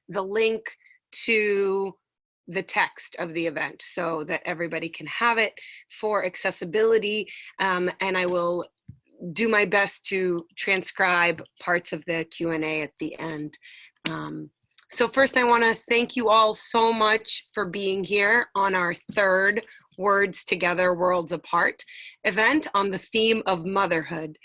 the link to the text of the event so that everybody can have it for accessibility. And I will do my best to transcribe parts of the Q&A at the end. So first, I want to thank you all so much for being here on our third Words Together, Worlds Apart event on the theme of motherhood.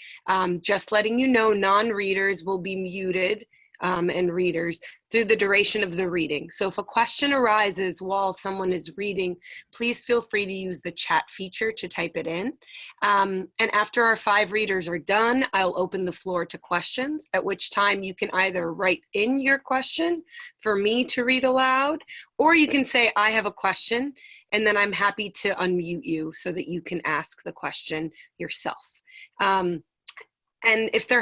Just letting you know, non-readers will be muted and readers through the duration of the reading. So if a question arises while someone is reading, please feel free to use the chat feature to type it in. And after our 5 readers are done, I'll open the floor to questions, at which time you can either write in your question for me to read aloud, or you can say, I have a question, and then I'm happy to unmute you so that you can ask the question yourself. And if there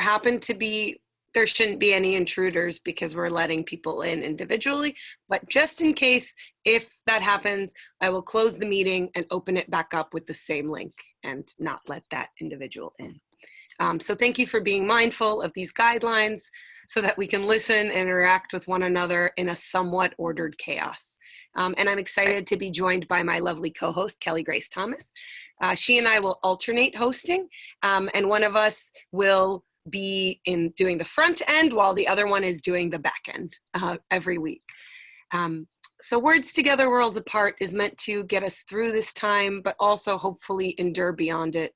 there shouldn't be any intruders because we're letting people in individually, but just in case, if that happens, I will close the meeting and open it back up with the same link and not let that individual in. So thank you for being mindful of these guidelines so that we can listen and interact with one another in a somewhat ordered chaos. And I'm excited to be joined by my lovely co-host, Kelly Grace Thomas. She and I will alternate hosting, and one of us will be doing the front end while the other one is doing the back end every week. So Words Together, Worlds Apart is meant to get us through this time, but also hopefully endure beyond it,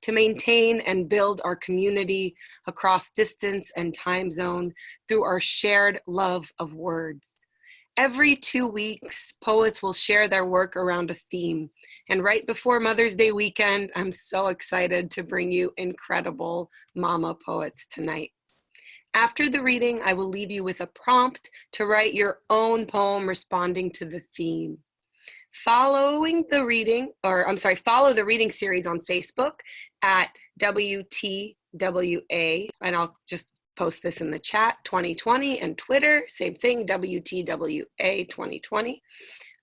to maintain and build our community across distance and time zone through our shared love of words. Every 2 weeks, poets will share their work around a theme. And right before Mother's Day weekend, I'm so excited to bring you incredible mama poets tonight. After the reading, I will leave you with a prompt to write your own poem responding to the theme. Follow the reading series on Facebook at WTWA, and I'll just post this in the chat, 2020, and Twitter, same thing, WTWA 2020.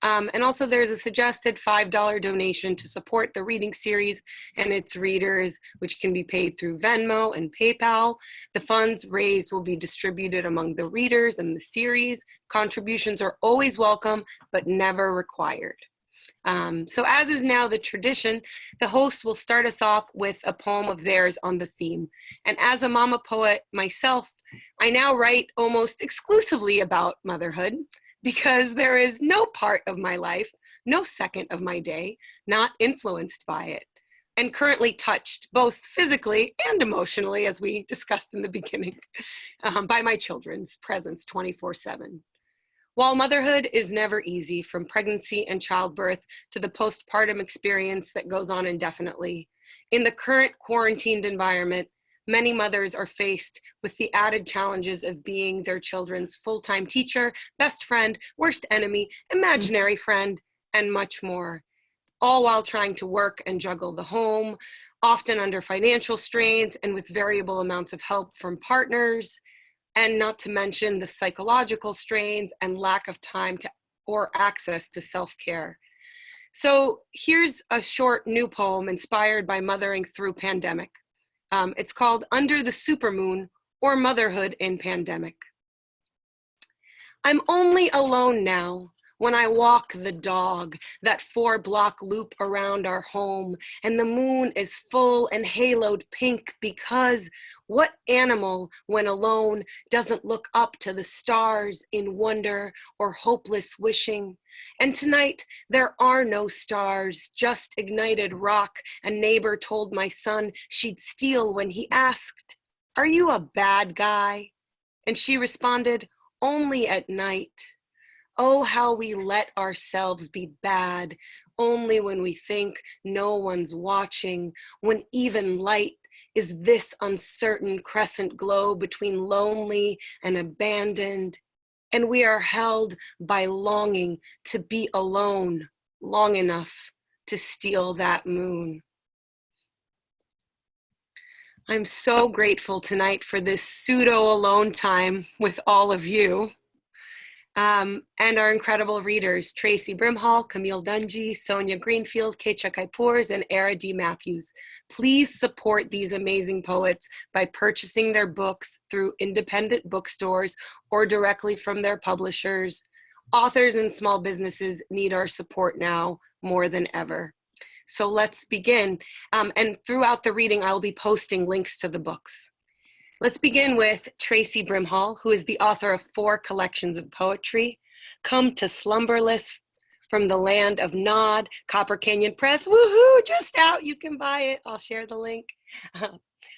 And also there's a suggested $5 donation to support the reading series and its readers, which can be paid through Venmo and PayPal. The funds raised will be distributed among the readers and the series. Contributions are always welcome, but never required. So as is now the tradition, the host will start us off with a poem of theirs on the theme. And as a mama poet myself, I now write almost exclusively about motherhood because there is no part of my life, no second of my day, not influenced by it, and currently touched both physically and emotionally, as we discussed in the beginning, by my children's presence 24/7. While motherhood is never easy, from pregnancy and childbirth to the postpartum experience that goes on indefinitely, in the current quarantined environment, many mothers are faced with the added challenges of being their children's full-time teacher, best friend, worst enemy, imaginary friend, and much more, all while trying to work and juggle the home, often under financial strains and with variable amounts of help from partners, and not to mention the psychological strains and lack of time or access to self-care. So here's a short new poem inspired by mothering through pandemic. It's called Under the Supermoon, or Motherhood in Pandemic. I'm only alone now when I walk the dog, that 4-block loop around our home, and the moon is full and haloed pink because what animal, when alone, doesn't look up to the stars in wonder or hopeless wishing? And tonight, there are no stars, just ignited rock. A neighbor told my son she'd steal when he asked, "Are you a bad guy?" And she responded, "Only at night." Oh, how we let ourselves be bad, only when we think no one's watching, when even light is this uncertain crescent glow between lonely and abandoned, and we are held by longing to be alone long enough to steal that moon. I'm so grateful tonight for this pseudo alone time with all of you. And our incredible readers, Traci Brimhall, Camille Dungy, Sonia Greenfield, Keetje Kuipers, and Airea D. Please support these amazing poets by purchasing their books through independent bookstores or directly from their publishers. Authors and small businesses need our support now more than ever. So let's begin. And throughout the reading, I'll be posting links to the books. Let's begin with Traci Brimhall, who is the author of 4 collections of poetry. Come to Slumberless from the Land of Nod, Copper Canyon Press. Woohoo, just out, you can buy it. I'll share the link.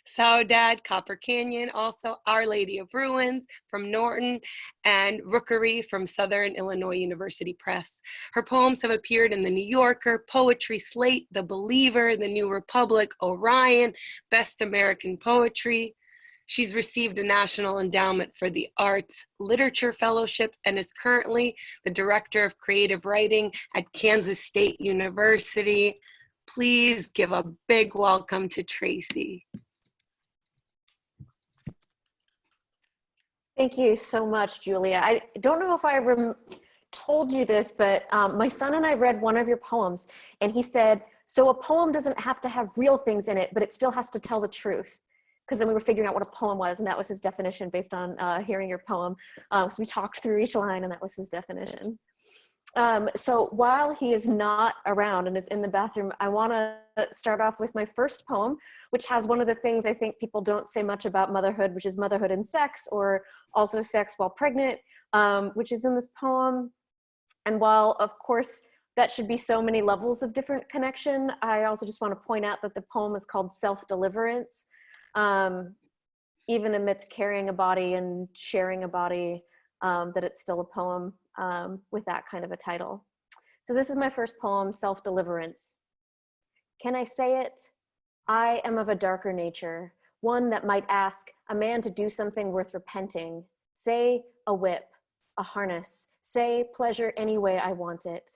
Saudade, Copper Canyon, also Our Lady of Ruins from Norton, and Rookery from Southern Illinois University Press. Her poems have appeared in The New Yorker, Poetry Slate, The Believer, The New Republic, Orion, Best American Poetry. She's received a National Endowment for the Arts Literature Fellowship and is currently the Director of Creative Writing at Kansas State University. Please give a big welcome to Traci. Thank you so much, Julia. I don't know if I told you this, but my son and I read one of your poems, and he said, so a poem doesn't have to have real things in it, but it still has to tell the truth. Because then we were figuring out what a poem was, and that was his definition based on hearing your poem. So we talked through each line, and that was his definition. So while he is not around and is in the bathroom, I want to start off with my first poem, which has one of the things I think people don't say much about motherhood, which is motherhood and sex, or also sex while pregnant, which is in this poem. And while, of course, that should be so many levels of different connection, I also just want to point out that the poem is called Self-Deliverance. Even amidst carrying a body and sharing a body, that it's still a poem with that kind of a title. So this is my first poem, Self-Deliverance. Can I say it? I am of a darker nature, one that might ask a man to do something worth repenting. Say a whip, a harness, say pleasure any way I want it.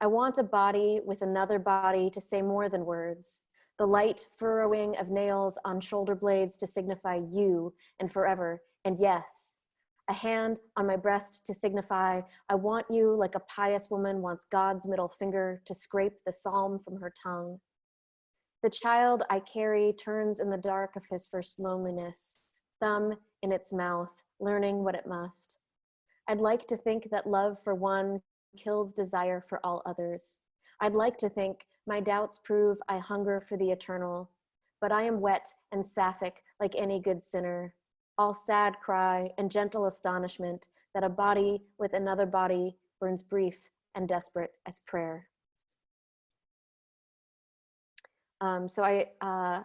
I want a body with another body to say more than words. The light furrowing of nails on shoulder blades to signify you and forever, and yes. A hand on my breast to signify I want you like a pious woman wants God's middle finger to scrape the psalm from her tongue. The child I carry turns in the dark of his first loneliness, thumb in its mouth, learning what it must. I'd like to think that love for one kills desire for all others. I'd like to think my doubts prove I hunger for the eternal, but I am wet and sapphic like any good sinner, all sad cry and gentle astonishment that a body with another body burns brief and desperate as prayer. So I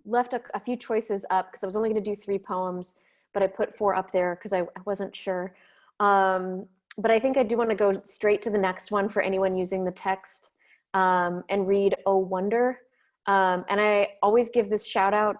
left a few choices up because I was only going to do 3 poems, but I put 4 up there because I wasn't sure. But I think I do want to go straight to the next one for anyone using the text and read Oh Wonder. And I always give this shout out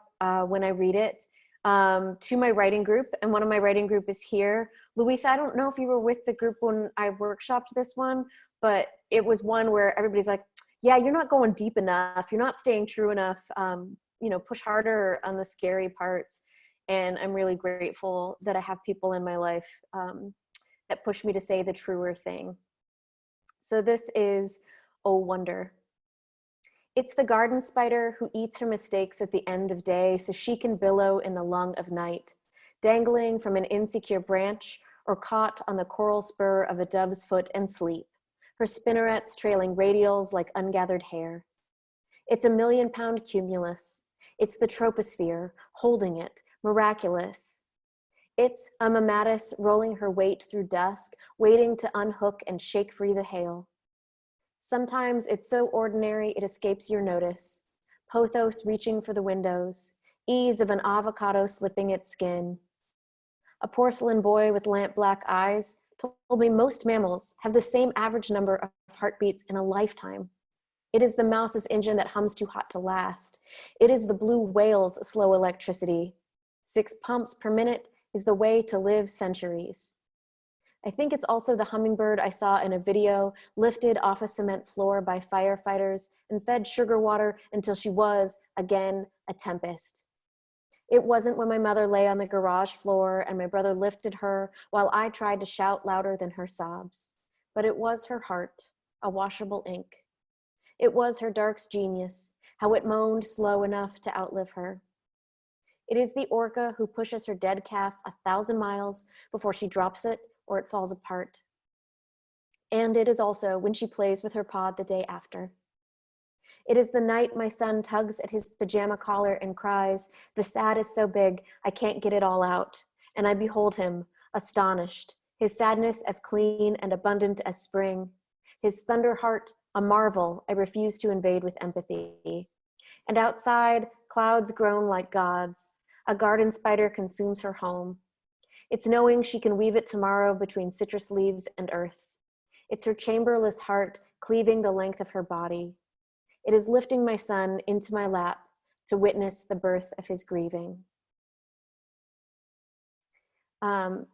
when I read it to my writing group. And one of my writing group is here. Luisa, I don't know if you were with the group when I workshopped this one, but it was one where everybody's like, yeah, you're not going deep enough. You're not staying true enough. You know, push harder on the scary parts. And I'm really grateful that I have people in my life that push me to say the truer thing. So this is Oh Wonder. It's the garden spider who eats her mistakes at the end of day so she can billow in the lung of night, dangling from an insecure branch or caught on the coral spur of a dove's foot and sleep, her spinnerets trailing radials like ungathered hair. It's a million-pound cumulus. It's the troposphere, holding it, miraculous. It's a mammatus rolling her weight through dusk, waiting to unhook and shake free the hail. Sometimes it's so ordinary it escapes your notice. Pothos reaching for the windows, ease of an avocado slipping its skin. A porcelain boy with lamp-black eyes told me most mammals have the same average number of heartbeats in a lifetime. It is the mouse's engine that hums too hot to last. It is the blue whale's slow electricity. 6 pumps per minute is the way to live centuries. I think it's also the hummingbird I saw in a video lifted off a cement floor by firefighters and fed sugar water until she was, again, a tempest. It wasn't when my mother lay on the garage floor and my brother lifted her while I tried to shout louder than her sobs. But it was her heart, a washable ink. It was her dark's genius, how it moaned slow enough to outlive her. It is the orca who pushes her dead calf 1,000 miles before she drops it or it falls apart. And it is also when she plays with her pod the day after. It is the night my son tugs at his pajama collar and cries, "The sad is so big, I can't get it all out." And I behold him, astonished, his sadness as clean and abundant as spring, his thunder heart a marvel I refuse to invade with empathy. And outside, clouds groan like gods. A garden spider consumes her home. It's knowing she can weave it tomorrow between citrus leaves and earth. It's her chamberless heart cleaving the length of her body. It is lifting my son into my lap to witness the birth of his grieving. And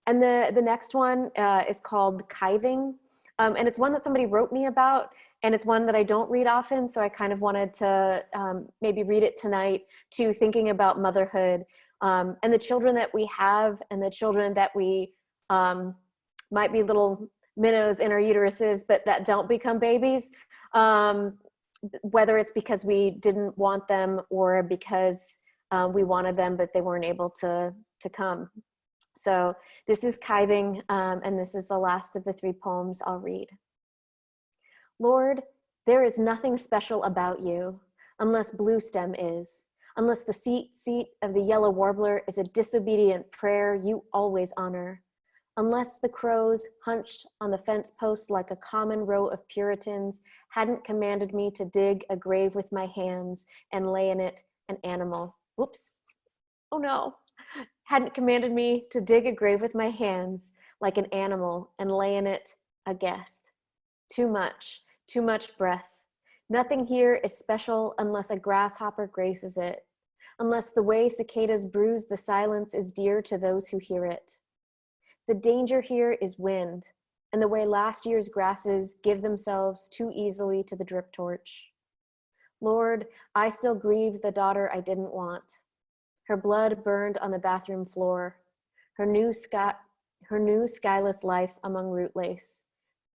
the next one is called Kithing. And it's one that somebody wrote me about, and it's one that I don't read often, so I kind of wanted to maybe read it tonight, to thinking about motherhood and the children that we have and the children that we might be little minnows in our uteruses, but that don't become babies. Whether it's because we didn't want them or because we wanted them, but they weren't able to come. So this is Kithing, and this is the last of the 3 poems I'll read. Lord, there is nothing special about you, unless blue stem is, unless the seat of the yellow warbler is a disobedient prayer you always honor, unless the crows hunched on the fence post like a common row of Puritans hadn't commanded me to dig a grave with my hands and lay in it an animal. Whoops. Oh no. Hadn't commanded me to dig a grave with my hands like an animal and lay in it a guest. Too much breath. Nothing here is special unless a grasshopper graces it, unless the way cicadas bruise the silence is dear to those who hear it. The danger here is wind, and the way last year's grasses give themselves too easily to the drip torch. Lord, I still grieve the daughter I didn't want. Her blood burned on the bathroom floor, her new skyless life among root lace,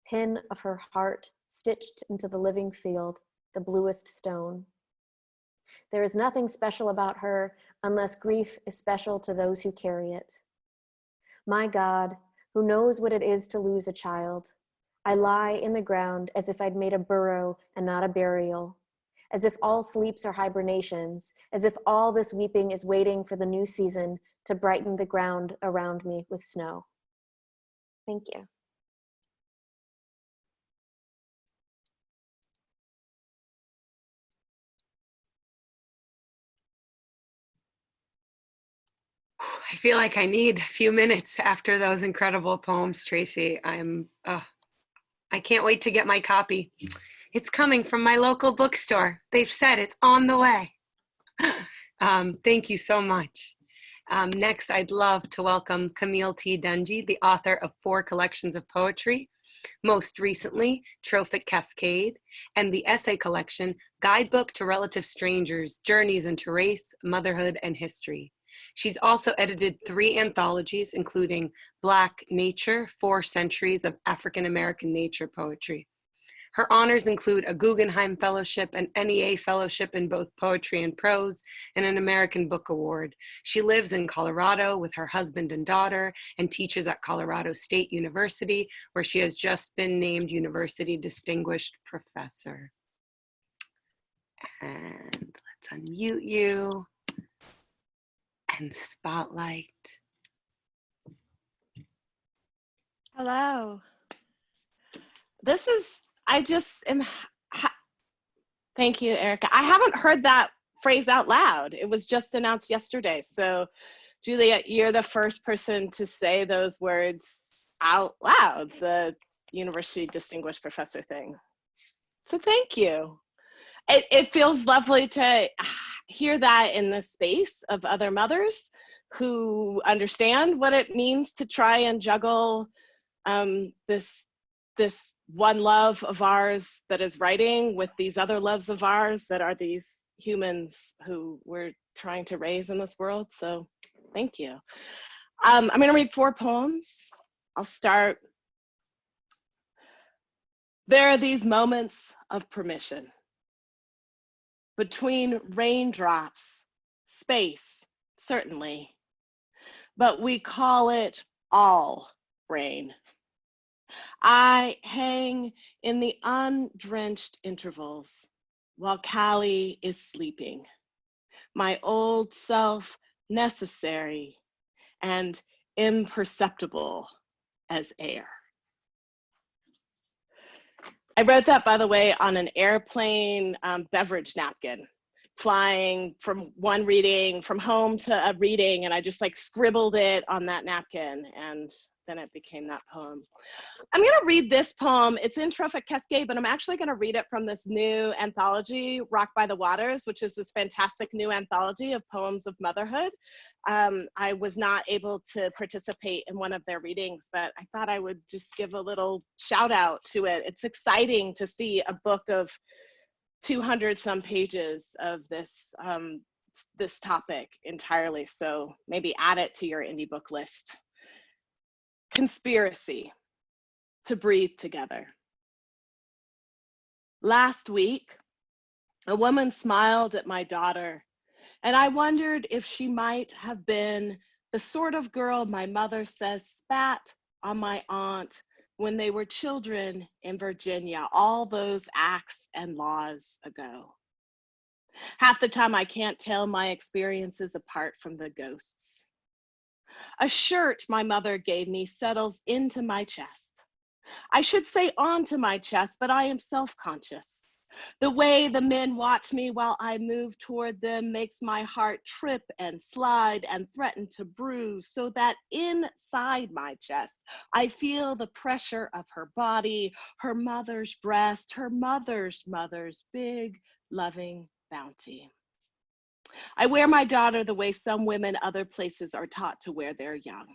pin of her heart stitched into the living field, the bluest stone. There is nothing special about her unless grief is special to those who carry it. My God, who knows what it is to lose a child, I lie in the ground as if I'd made a burrow and not a burial, as if all sleeps are hibernations, as if all this weeping is waiting for the new season to brighten the ground around me with snow. Thank you. I feel like I need a few minutes after those incredible poems, Traci. I can't wait to get my copy. It's coming from my local bookstore. They've said it's on the way. Thank you so much. Next, I'd love to welcome Camille T. Dungy, the author of 4 collections of poetry, most recently, Trophic Cascade, and the essay collection, Guidebook to Relative Strangers, Journeys into Race, Motherhood, and History. She's also edited 3 anthologies, including Black Nature, 4 Centuries of African-American Nature Poetry. Her honors include a Guggenheim Fellowship, an NEA Fellowship in both poetry and prose, and an American Book Award. She lives in Colorado with her husband and daughter and teaches at Colorado State University, where she has just been named University Distinguished Professor. And let's unmute you and spotlight. Hello. Thank you, Erica. I haven't heard that phrase out loud. It was just announced yesterday. So, Julia, you're the first person to say those words out loud, the University Distinguished Professor thing. So thank you. It feels lovely to hear that in the space of other mothers who understand what it means to try and juggle this one love of ours that is writing with these other loves of ours that are these humans who we're trying to raise in this world. So thank you. I'm going to read 4 poems. I'll start. There are these moments of permission between raindrops, space, certainly, but we call it all rain. I hang in the undrenched intervals while Callie is sleeping, my old self necessary and imperceptible as air. I wrote that, by the way, on an airplane beverage napkin, flying from one reading, from home to a reading, and I just like scribbled it on that napkin, and then it became that poem. I'm gonna read this poem. It's in Trophic Cascade, but I'm actually gonna read it from this new anthology, Rock by the Waters, which is this fantastic new anthology of poems of motherhood. I was not able to participate in one of their readings, but I thought I would just give a little shout out to it. It's exciting to see a book of 200 some pages of this, this topic entirely. So maybe add it to your indie book list. Conspiracy, to breathe together. Last week, a woman smiled at my daughter, and I wondered if she might have been the sort of girl my mother says spat on my aunt when they were children in Virginia, all those acts and laws ago. Half the time I can't tell my experiences apart from the ghosts. A shirt my mother gave me settles into my chest. I should say onto my chest, but I am self-conscious. The way the men watch me while I move toward them makes my heart trip and slide and threaten to bruise, so that inside my chest, I feel the pressure of her body, her mother's breast, her mother's big, loving bounty. I wear my daughter the way some women other places are taught to wear their young.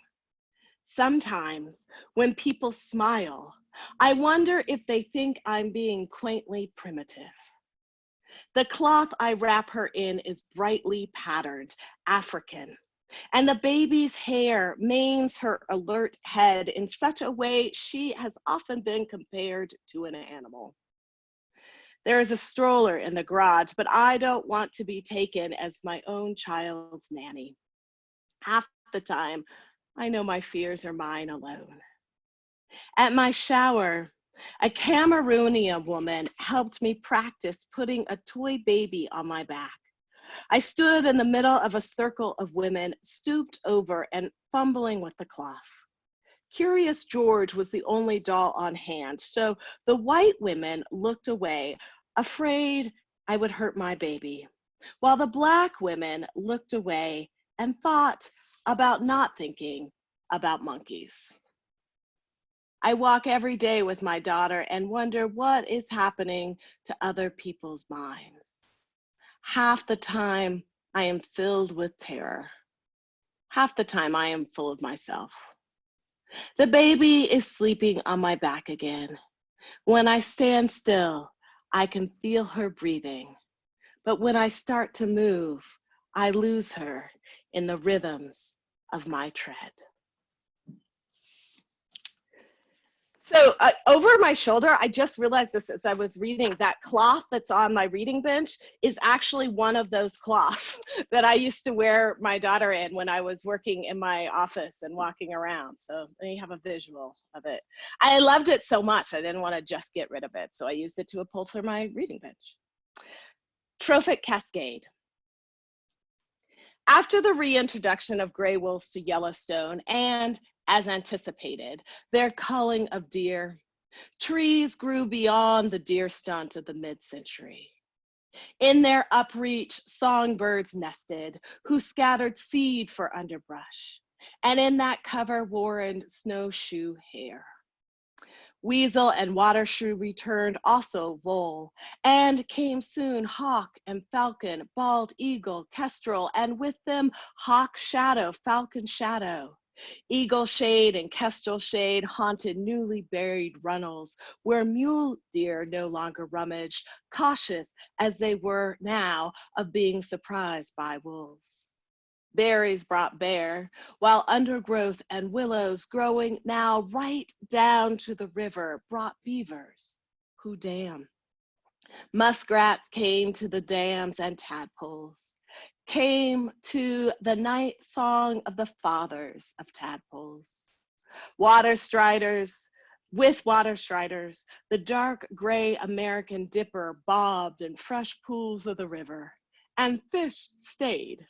Sometimes when people smile, I wonder if they think I'm being quaintly primitive. The cloth I wrap her in is brightly patterned, African, and the baby's hair manes her alert head in such a way she has often been compared to an animal. There is a stroller in the garage, but I don't want to be taken as my own child's nanny. Half the time, I know my fears are mine alone. At my shower, a Cameroonian woman helped me practice putting a toy baby on my back. I stood in the middle of a circle of women, stooped over and fumbling with the cloth. Curious George was the only doll on hand, so the white women looked away, afraid I would hurt my baby, while the Black women looked away and thought about not thinking about monkeys. I walk every day with my daughter and wonder what is happening to other people's minds. Half the time I am filled with terror. Half the time I am full of myself. The baby is sleeping on my back again. When I stand still, I can feel her breathing. But when I start to move, I lose her in the rhythms of my tread. So over my shoulder, I just realized this as I was reading, that cloth that's on my reading bench is actually one of those cloths that I used to wear my daughter in when I was working in my office and walking around. So there you have a visual of it. I loved it so much, I didn't want to just get rid of it. So I used it to upholster my reading bench. Trophic Cascade. After the reintroduction of gray wolves to Yellowstone and, as anticipated, their culling of deer, trees grew beyond the deer stunt of the mid-century. In their upreach, songbirds nested, who scattered seed for underbrush, and in that cover warrened snowshoe hare. Weasel and water shrew returned, also vole, and came soon hawk and falcon, bald eagle, kestrel, and with them hawk shadow, falcon shadow. Eagle shade and kestrel shade haunted newly buried runnels, where mule deer no longer rummaged, cautious as they were now of being surprised by wolves. Berries brought bear, while undergrowth and willows growing now right down to the river brought beavers who dam. Muskrats came to the dams and tadpoles, came to the night song of the fathers of tadpoles. Water striders, with water striders, the dark gray American dipper bobbed in fresh pools of the river, and fish stayed.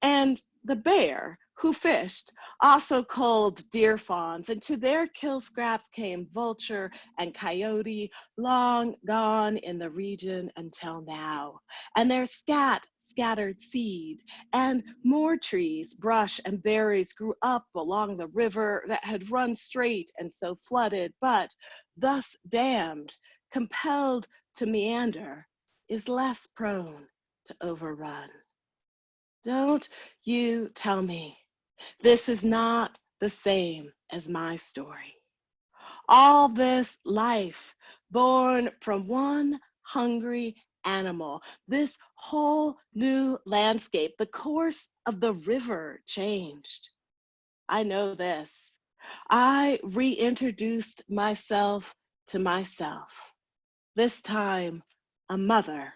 And the bear who fished also culled deer fawns, and to their kill scraps came vulture and coyote, long gone in the region until now. And their scattered seed, and more trees, brush, and berries grew up along the river that had run straight and so flooded, but thus dammed, compelled to meander, is less prone to overrun. Don't you tell me this is not the same as my story. All this life born from one hungry animal, this whole new landscape, the course of the river changed. I know this. I reintroduced myself to myself, this time a mother,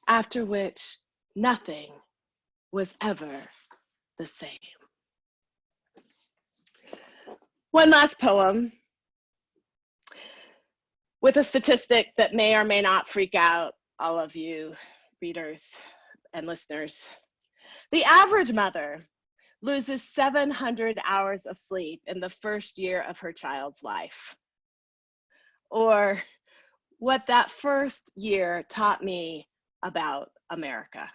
after which nothing was ever the same. One last poem with a statistic that may or may not freak out all of you readers and listeners. The average mother loses 700 hours of sleep in the first year of her child's life. Or what that first year taught me about America.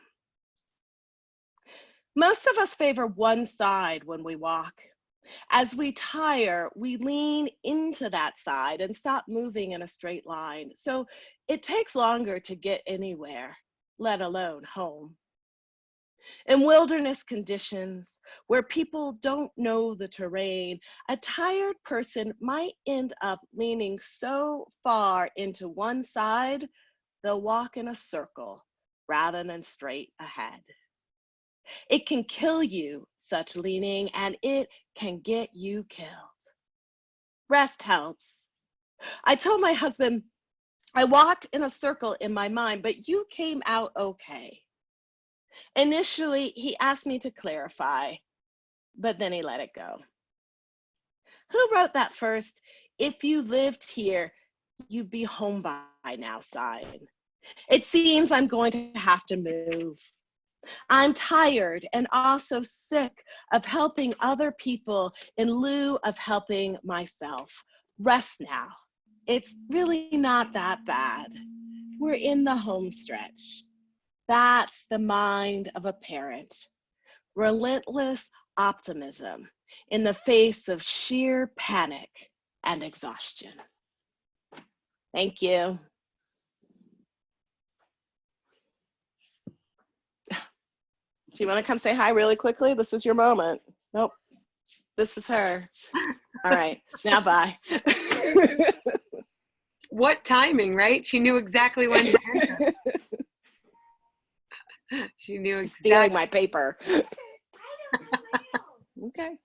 Most of us favor one side when we walk. As we tire, we lean into that side and stop moving in a straight line. So it takes longer to get anywhere, let alone home. In wilderness conditions where people don't know the terrain, a tired person might end up leaning so far into one side, they'll walk in a circle rather than straight ahead. It can kill you, such leaning, and it can get you killed. Rest helps. I told my husband, I walked in a circle in my mind, but you came out okay. Initially, he asked me to clarify, but then he let it go. Who wrote that first, "If you lived here, you'd be home by now" sign? It seems I'm going to have to move. I'm tired and also sick of helping other people in lieu of helping myself. Rest now. It's really not that bad. We're in the home stretch. That's the mind of a parent. Relentless optimism in the face of sheer panic and exhaustion. Thank you. Do you want to come say hi really quickly? This is your moment. Nope. This is her. All right. Now bye. What timing, right? She knew exactly when to enter. She knew She's exactly. stealing my paper. Okay.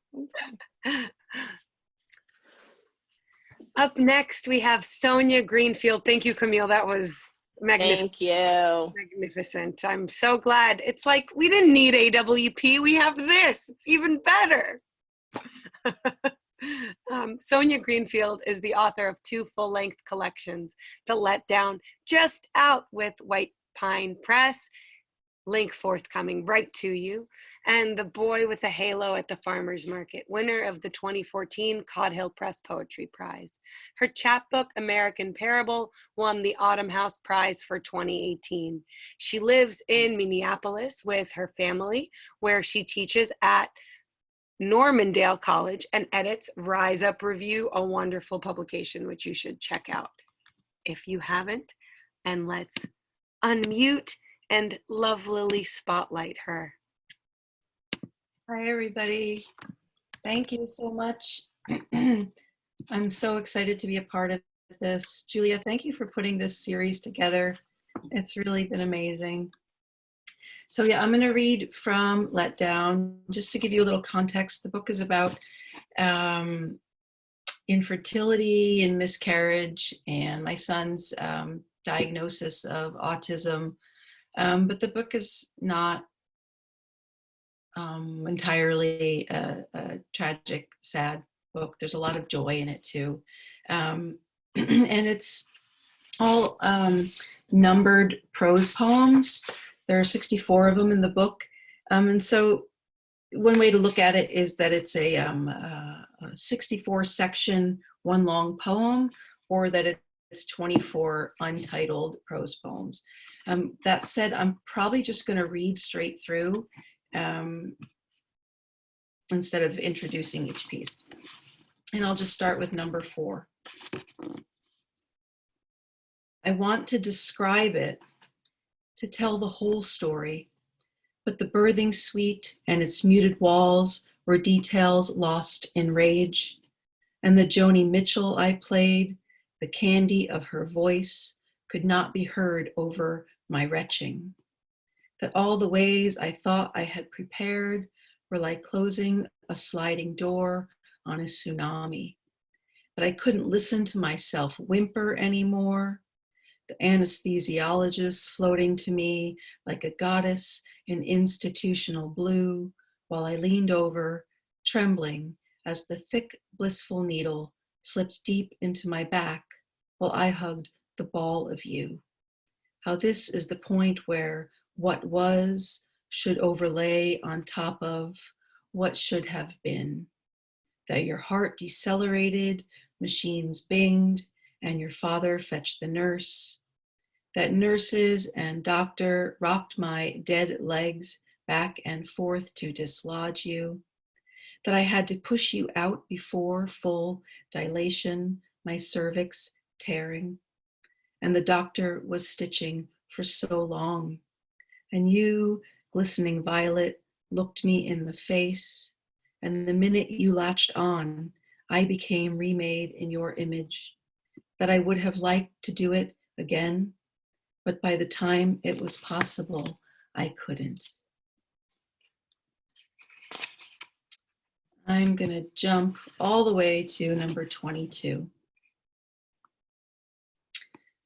Up next, we have Sonia Greenfield. Thank you, Camille. That was magnificent. Thank you. Magnificent. I'm so glad. It's like we didn't need AWP. We have this. It's even better. Sonia Greenfield is the author of 2 full-length collections, The Letdown, just out with White Pine Press, link forthcoming right to you, and The Boy with a Halo at the Farmer's Market, winner of the 2014 Cod Hill Press Poetry Prize. Her chapbook, American Parable, won the Autumn House Prize for 2018. She lives in Minneapolis with her family, where she teaches at Normandale College and edits Rise Up Review, a wonderful publication which you should check out if you haven't. And let's unmute and lovelily spotlight her. Hi, everybody. Thank you so much. I'm so excited to be a part of this. Julia, thank you for putting this series together. It's really been amazing. So yeah, I'm going to read from Let Down. Just to give you a little context, the book is about infertility and miscarriage and my son's diagnosis of autism. But the book is not entirely a tragic, sad book. There's a lot of joy in it too. And it's all numbered prose poems. There are 64 of them in the book. And so one way to look at it is that it's a 64 section, one long poem, or that it's 24 untitled prose poems. That said, I'm probably just going to read straight through instead of introducing each piece. And I'll just start with number 4. I want to describe it, to tell the whole story, but the birthing suite and its muted walls were details lost in rage. And the Joni Mitchell I played, the candy of her voice, could not be heard over my retching. That all the ways I thought I had prepared were like closing a sliding door on a tsunami. That I couldn't listen to myself whimper anymore. The anesthesiologist floating to me like a goddess in institutional blue, while I leaned over, trembling as the thick, blissful needle slipped deep into my back while I hugged the ball of you. How this is the point where what was should overlay on top of what should have been. That your heart decelerated, machines binged, and your father fetched the nurse. That nurses and doctor rocked my dead legs back and forth to dislodge you. That I had to push you out before full dilation, my cervix tearing. And the doctor was stitching for so long. And you, glistening violet, looked me in the face. And the minute you latched on, I became remade in your image. That I would have liked to do it again, but by the time it was possible, I couldn't. I'm gonna jump all the way to number 22.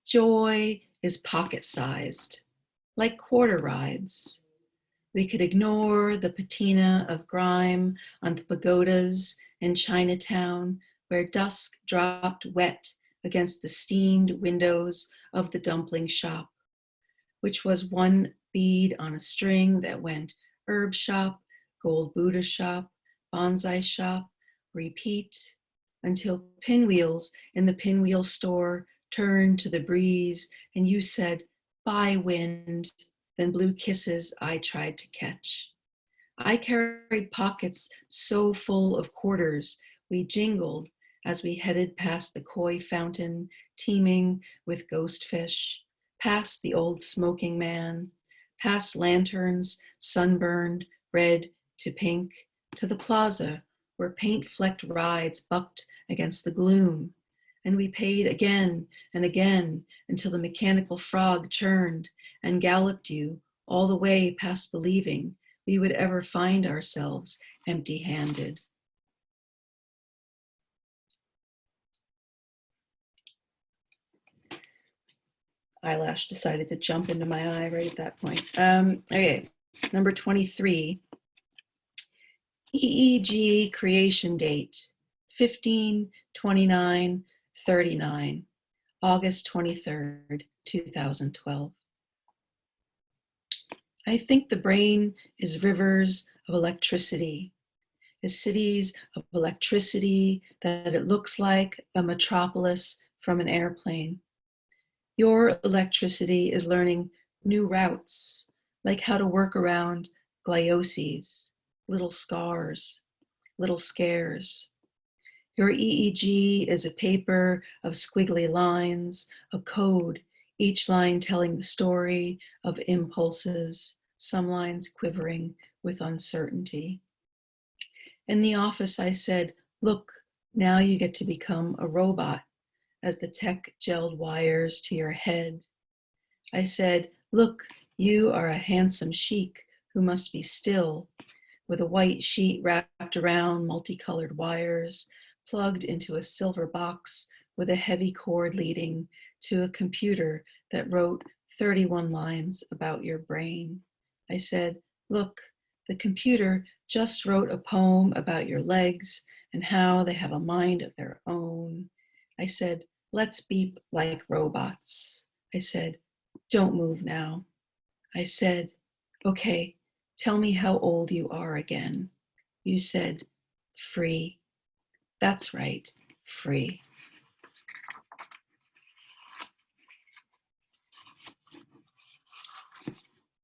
Joy is pocket-sized, like quarter rides. We could ignore the patina of grime on the pagodas in Chinatown, where dusk dropped wet against the steamed windows of the dumpling shop, which was one bead on a string that went herb shop, gold Buddha shop, bonsai shop, repeat, until pinwheels in the pinwheel store turned to the breeze and you said, bye wind, then blew kisses I tried to catch. I carried pockets so full of quarters, we jingled as we headed past the koi fountain teeming with ghost fish, past the old smoking man, past lanterns sunburned red to pink, to the plaza where paint-flecked rides bucked against the gloom. And we paid again and again until the mechanical frog churned and galloped you all the way past believing we would ever find ourselves empty-handed. Eyelash decided to jump into my eye right at that point. Okay, number 23. EEG creation date, 15/29/39, August 23rd, 2012. I think the brain is rivers of electricity, is cities of electricity that it looks like a metropolis from an airplane. Your electricity is learning new routes, like how to work around glioses, little scars, little scares. Your EEG is a paper of squiggly lines, a code, each line telling the story of impulses, some lines quivering with uncertainty. In the office, I said, look, now you get to become a robot, as the tech gelled wires to your head. I said, look, you are a handsome sheik who must be still, with a white sheet wrapped around multicolored wires, plugged into a silver box with a heavy cord leading to a computer that wrote 31 lines about your brain. I said, look, the computer just wrote a poem about your legs and how they have a mind of their own. I said, let's beep like robots. I said, don't move now. I said, okay, tell me how old you are again. You said, free. That's right, free.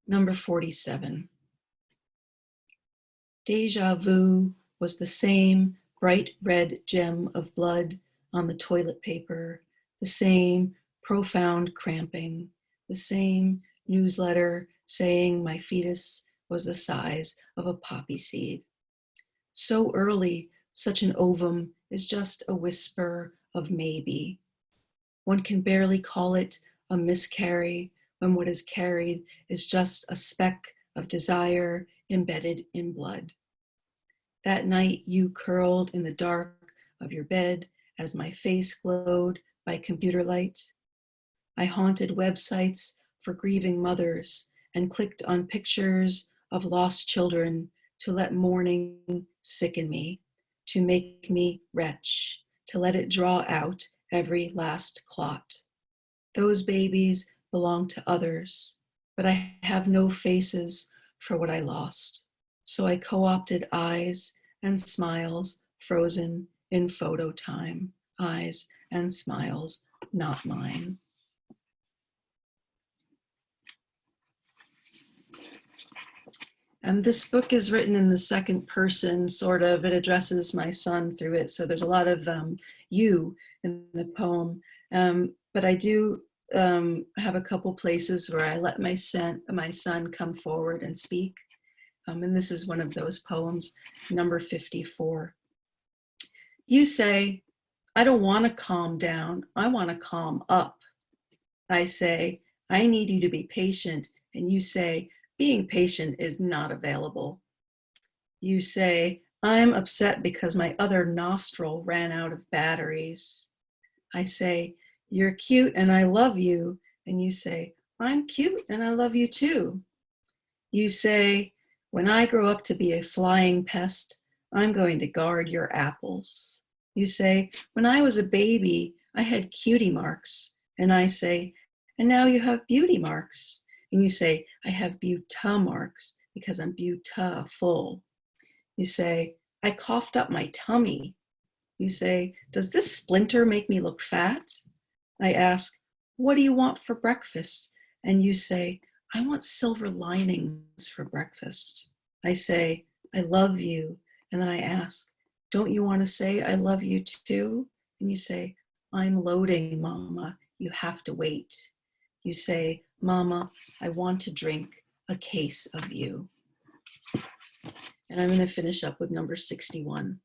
Number 47. Deja vu was the same bright red gem of blood on the toilet paper, the same profound cramping, the same newsletter saying my fetus was the size of a poppy seed. So early, such an ovum is just a whisper of maybe. One can barely call it a miscarry when what is carried is just a speck of desire embedded in blood. That night you curled in the dark of your bed as my face glowed by computer light. I haunted websites for grieving mothers and clicked on pictures of lost children to let mourning sicken me, to make me retch, to let it draw out every last clot. Those babies belong to others, but I have no faces for what I lost. So I co-opted eyes and smiles frozen in photo time, eyes and smiles not mine. And this book is written in the second person, sort of. It addresses my son through it. So there's a lot of you in the poem. But I do have a couple places where I let my son come forward and speak. And this is one of those poems, number 54. You say, I don't want to calm down. I want to calm up. I say, I need you to be patient. And you say, being patient is not available. You say, I'm upset because my other nostril ran out of batteries. I say, you're cute and I love you. And you say, I'm cute and I love you too. You say, when I grow up to be a flying pest, I'm going to guard your apples. You say, when I was a baby, I had cutie marks. And I say, and now you have beauty marks. And you say, I have buta marks because I'm beautiful. You say, I coughed up my tummy. You say, does this splinter make me look fat? I ask, what do you want for breakfast? And you say, I want silver linings for breakfast. I say, I love you. And then I ask, don't you want to say I love you too? And you say, I'm loading, Mama. You have to wait. You say, Mama, I want to drink a case of you. And I'm going to finish up with number 61.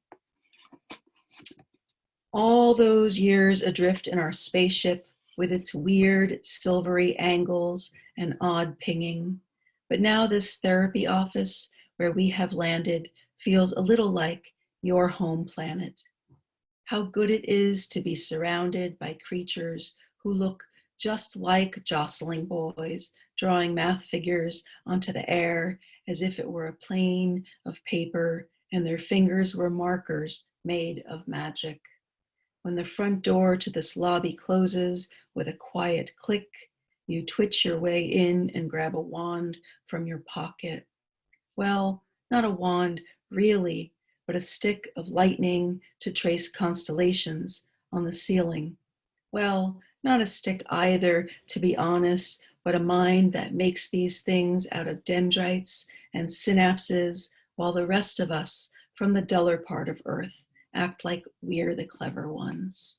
All those years adrift in our spaceship with its weird silvery angles and odd pinging. But now this therapy office where we have landed feels a little like your home planet. How good it is to be surrounded by creatures who look just like jostling boys, drawing math figures onto the air as if it were a plane of paper and their fingers were markers made of magic. When the front door to this lobby closes with a quiet click, you twitch your way in and grab a wand from your pocket. Well, not a wand, really, but a stick of lightning to trace constellations on the ceiling. Well, not a stick either, to be honest, but a mind that makes these things out of dendrites and synapses, while the rest of us, from the duller part of Earth, act like we're the clever ones.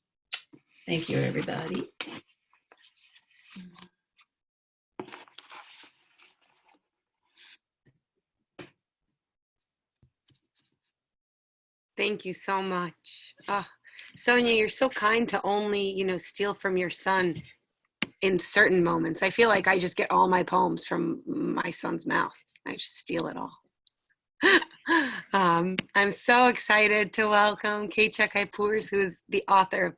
Thank you, everybody. Thank you so much. Sonia, you're so kind to only, steal from your son in certain moments. I feel like I just get all my poems from my son's mouth. I just steal it all. I'm so excited to welcome Keetje Kuipers, who is the author of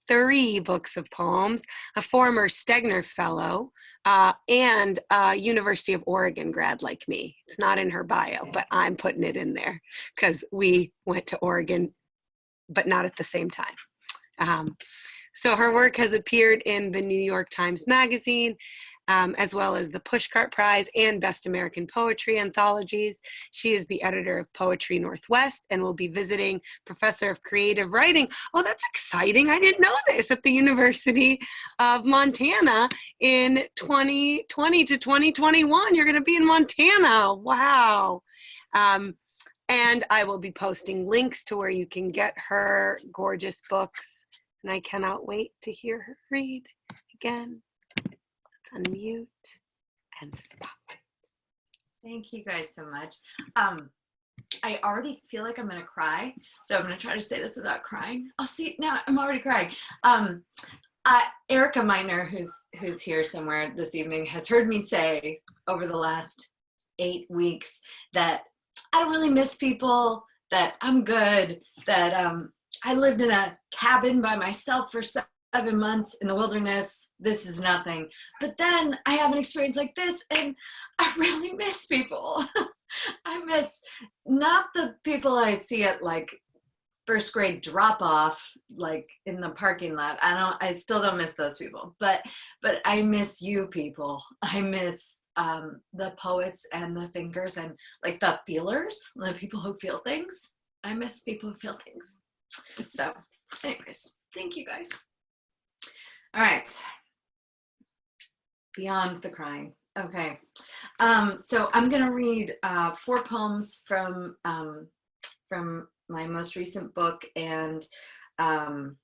3 books of poems, a former Stegner Fellow, and a University of Oregon grad like me. It's not in her bio, but I'm putting it in there because we went to Oregon, but not at the same time. So her work has appeared in the New York Times Magazine, as well as the Pushcart Prize and Best American Poetry anthologies. She is the editor of Poetry Northwest and will be visiting professor of creative writing. Oh, that's exciting. I didn't know this, at the University of Montana in 2020 to 2021. You're going to be in Montana. Wow. And I will be posting links to where you can get her gorgeous books. And I cannot wait to hear her read again. Unmute and spotlight. Thank you guys so much. I already feel like I'm gonna cry, so I'm gonna try to say this without crying. Oh, see, now I'm already crying. Erica Miner, who's here somewhere this evening, has heard me say over the last 8 weeks that I don't really miss people, that I'm good, that I lived in a cabin by myself for 7 months in the wilderness. This is nothing. But then I have an experience like this and I really miss people. I miss not the people I see at like first grade drop off, like in the parking lot. I still don't miss those people, but I miss you people. I miss the poets and the thinkers and like the feelers, the people who feel things. I miss people who feel things. So anyways, thank you guys. All right, beyond the crying. Okay, so I'm gonna read 4 poems from my most recent book, and so I'm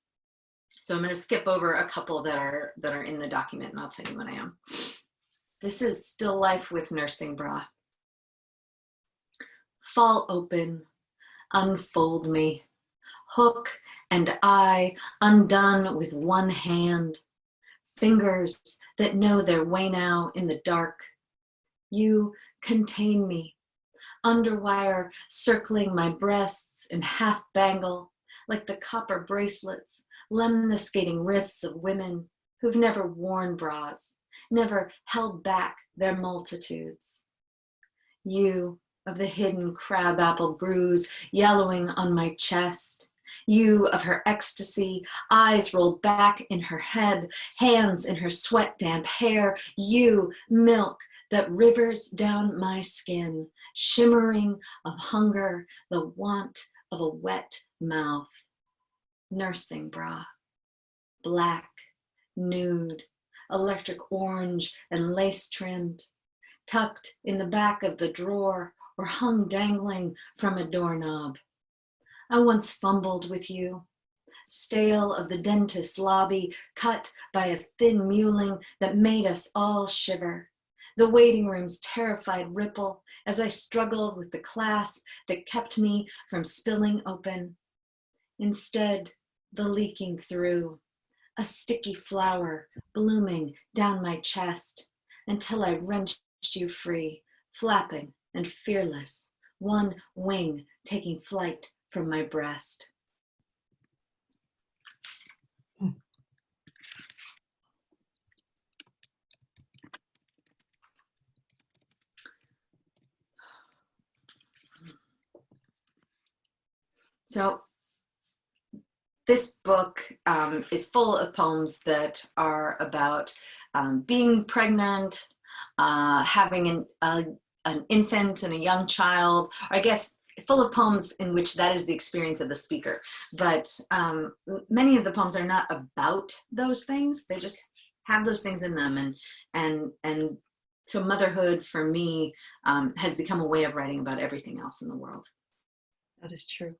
gonna skip over a couple that are in the document, and I'll tell you when I am. This is Still Life with Nursing Bra. Fall open, unfold me. Hook and eye undone with one hand, fingers that know their way now in the dark. You contain me, underwire circling my breasts in half bangle, like the copper bracelets, lemniscating wrists of women who've never worn bras, never held back their multitudes. You of the hidden crabapple bruise yellowing on my chest. You of her ecstasy, eyes rolled back in her head, hands in her sweat-damp hair. You, milk that rivers down my skin, shimmering of hunger, the want of a wet mouth. Nursing bra, black, nude, electric orange and lace trimmed, tucked in the back of the drawer or hung dangling from a doorknob. I once fumbled with you, stale of the dentist's lobby, cut by a thin mewling that made us all shiver. The waiting room's terrified ripple as I struggled with the clasp that kept me from spilling open. Instead, the leaking through, a sticky flower blooming down my chest until I wrenched you free, flapping and fearless, one wing taking flight from my breast. So this book is full of poems that are about being pregnant, having an infant and a young child, or I guess full of poems in which that is the experience of the speaker. But many of the poems are not about those things. They just have those things in them. And so motherhood for me has become a way of writing about everything else in the world. That is true.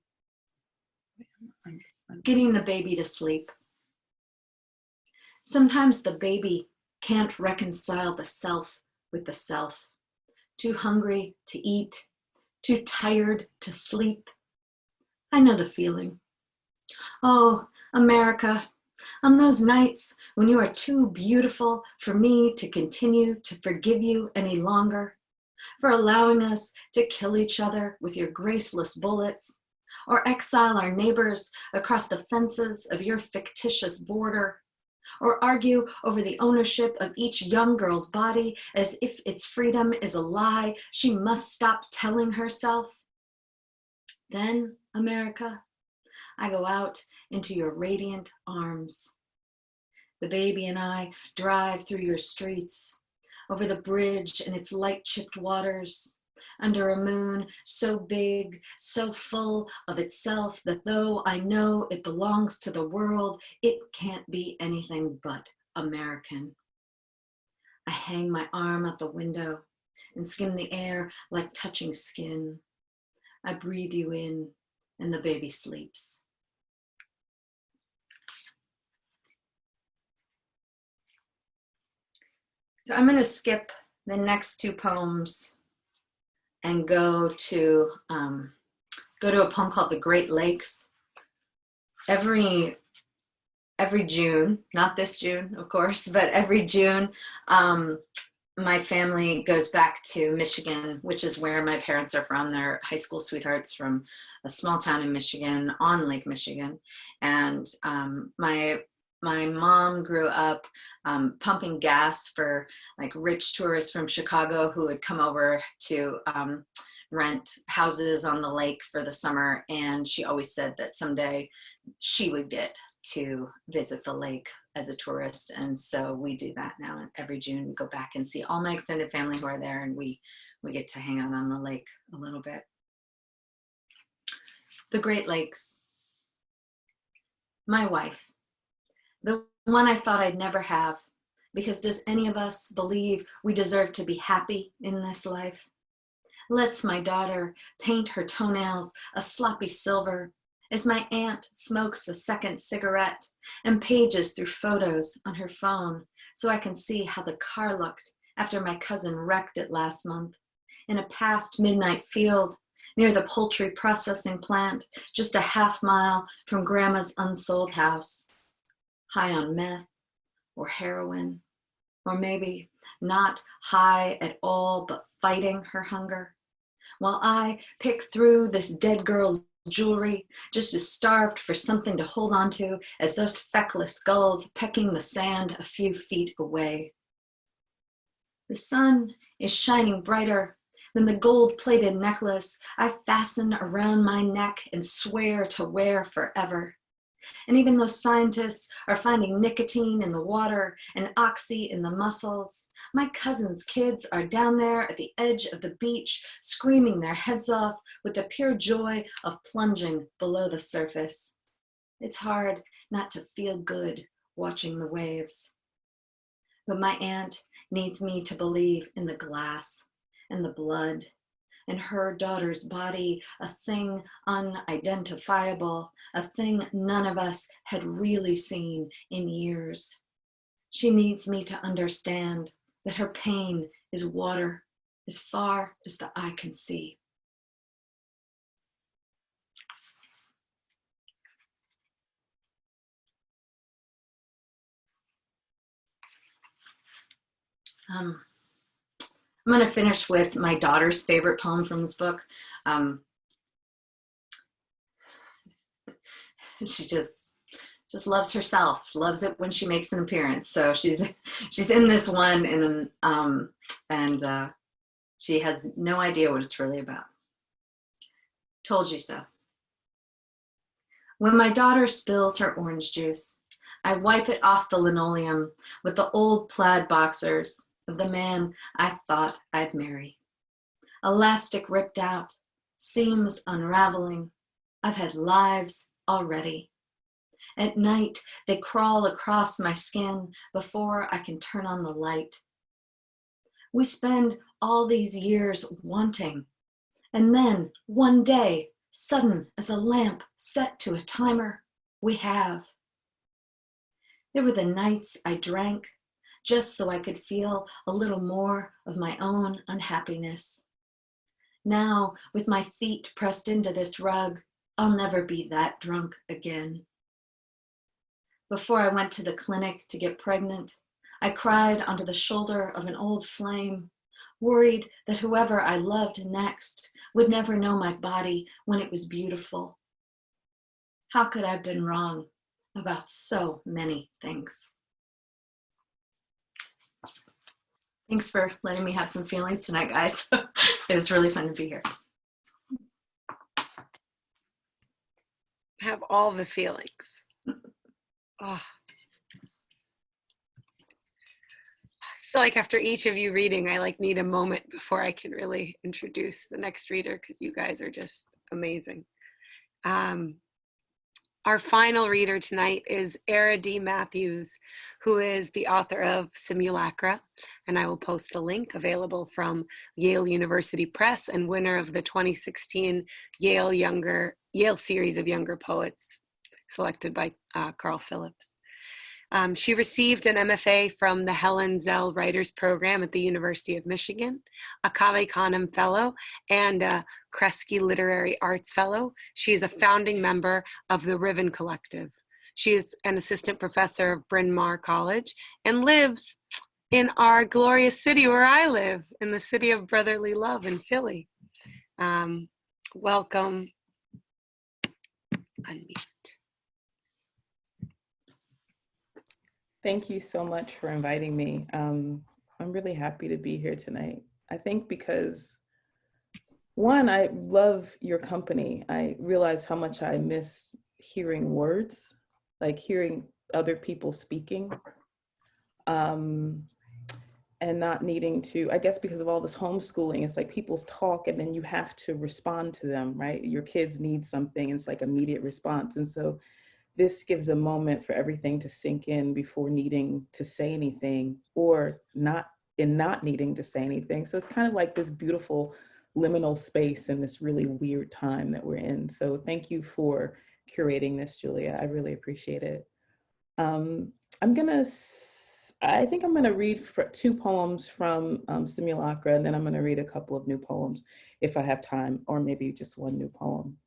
Getting the baby to sleep. Sometimes the baby can't reconcile the self with the self. Too hungry to eat, too tired to sleep. I know the feeling. Oh, America, on those nights when you are too beautiful for me to continue to forgive you any longer, for allowing us to kill each other with your graceless bullets, or exile our neighbors across the fences of your fictitious border, or argue over the ownership of each young girl's body as if its freedom is a lie she must stop telling herself. Then, America, I go out into your radiant arms. The baby and I drive through your streets, over the bridge and its light-chipped waters, under a moon so big, so full of itself that though I know it belongs to the world, it can't be anything but American. I hang my arm out the window and skim the air like touching skin. I breathe you in, and the baby sleeps. So I'm going to skip the next two poems and go to a poem called The Great Lakes. Every June, not this June, of course, but every June, my family goes back to Michigan, which is where my parents are from. They're high school sweethearts from a small town in Michigan on Lake Michigan. And my mom grew up pumping gas for like rich tourists from Chicago who would come over to rent houses on the lake for the summer. And she always said that someday she would get to visit the lake as a tourist. And so we do that now. Every June we go back and see all my extended family who are there, and we get to hang out on the lake a little bit. The Great Lakes. My wife, the one I thought I'd never have, because does any of us believe we deserve to be happy in this life? Lets my daughter paint her toenails a sloppy silver as my aunt smokes a second cigarette and pages through photos on her phone so I can see how the car looked after my cousin wrecked it last month in a past midnight field near the poultry processing plant just a half mile from Grandma's unsold house, high on meth or heroin, or maybe not high at all but fighting her hunger, while I pick through this dead girl's jewelry just as starved for something to hold on to as those feckless gulls pecking the sand a few feet away. The sun is shining brighter than the gold-plated necklace I fasten around my neck and swear to wear forever. And even though scientists are finding nicotine in the water and oxy in the mussels, my cousin's kids are down there at the edge of the beach screaming their heads off with the pure joy of plunging below the surface. It's hard not to feel good watching the waves. But my aunt needs me to believe in the glass and the blood and her daughter's body, a thing unidentifiable, a thing none of us had really seen in years. She needs me to understand that her pain is water as far as the eye can see. I'm going to finish with my daughter's favorite poem from this book. She just loves herself, loves it when she makes an appearance. So she's in this one, and she has no idea what it's really about. Told you so. When my daughter spills her orange juice, I wipe it off the linoleum with the old plaid boxers of the man I thought I'd marry. Elastic ripped out, seams unraveling. I've had lives already. At night, they crawl across my skin before I can turn on the light. We spend all these years wanting, and then one day, sudden as a lamp set to a timer, we have. There were the nights I drank just so I could feel a little more of my own unhappiness. Now, with my feet pressed into this rug, I'll never be that drunk again. Before I went to the clinic to get pregnant, I cried onto the shoulder of an old flame, worried that whoever I loved next would never know my body when it was beautiful. How could I have been wrong about so many things? Thanks for letting me have some feelings tonight, guys. It was really fun to be here. Have all the feelings. Oh. I feel like after each of you reading, I need a moment before I can really introduce the next reader, because you guys are just amazing. Our final reader tonight is Airea D. Matthews, who is the author of Simulacra, and I will post the link, available from Yale University Press and winner of the 2016 Yale Series of Younger Poets, selected by Carl Phillips. She received an MFA from the Helen Zell Writers Program at the University of Michigan, a Cave Canem Fellow, and a Kresge Literary Arts Fellow. She is a founding member of the Riven Collective. She is an assistant professor of Bryn Mawr College and lives in our glorious city where I live, in the city of brotherly love in Philly. Welcome. Unmute. Thank you so much for inviting me. I'm really happy to be here tonight. I think because, one, I love your company. I realize how much I miss hearing words, like hearing other people speaking, and not needing to, I guess because of all this homeschooling, it's like people's talk and then you have to respond to them, right? Your kids need something, and it's like immediate response. And so this gives a moment for everything to sink in before needing to say anything, or not needing to say anything. So it's kind of like this beautiful liminal space in this really weird time that we're in. So thank you for curating this, Julia. I really appreciate it. I think I'm gonna read 2 poems from Simulacra, and then I'm gonna read a couple of new poems if I have time, or maybe just one new poem.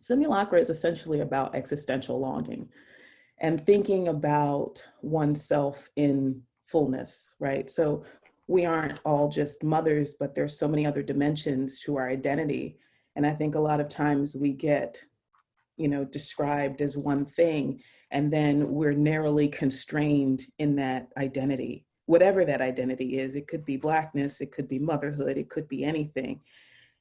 Simulacra is essentially about existential longing and thinking about oneself in fullness, right? So we aren't all just mothers, but there's so many other dimensions to our identity. And I think a lot of times we get, described as one thing, and then we're narrowly constrained in that identity, whatever that identity is. It could be Blackness, it could be motherhood, it could be anything.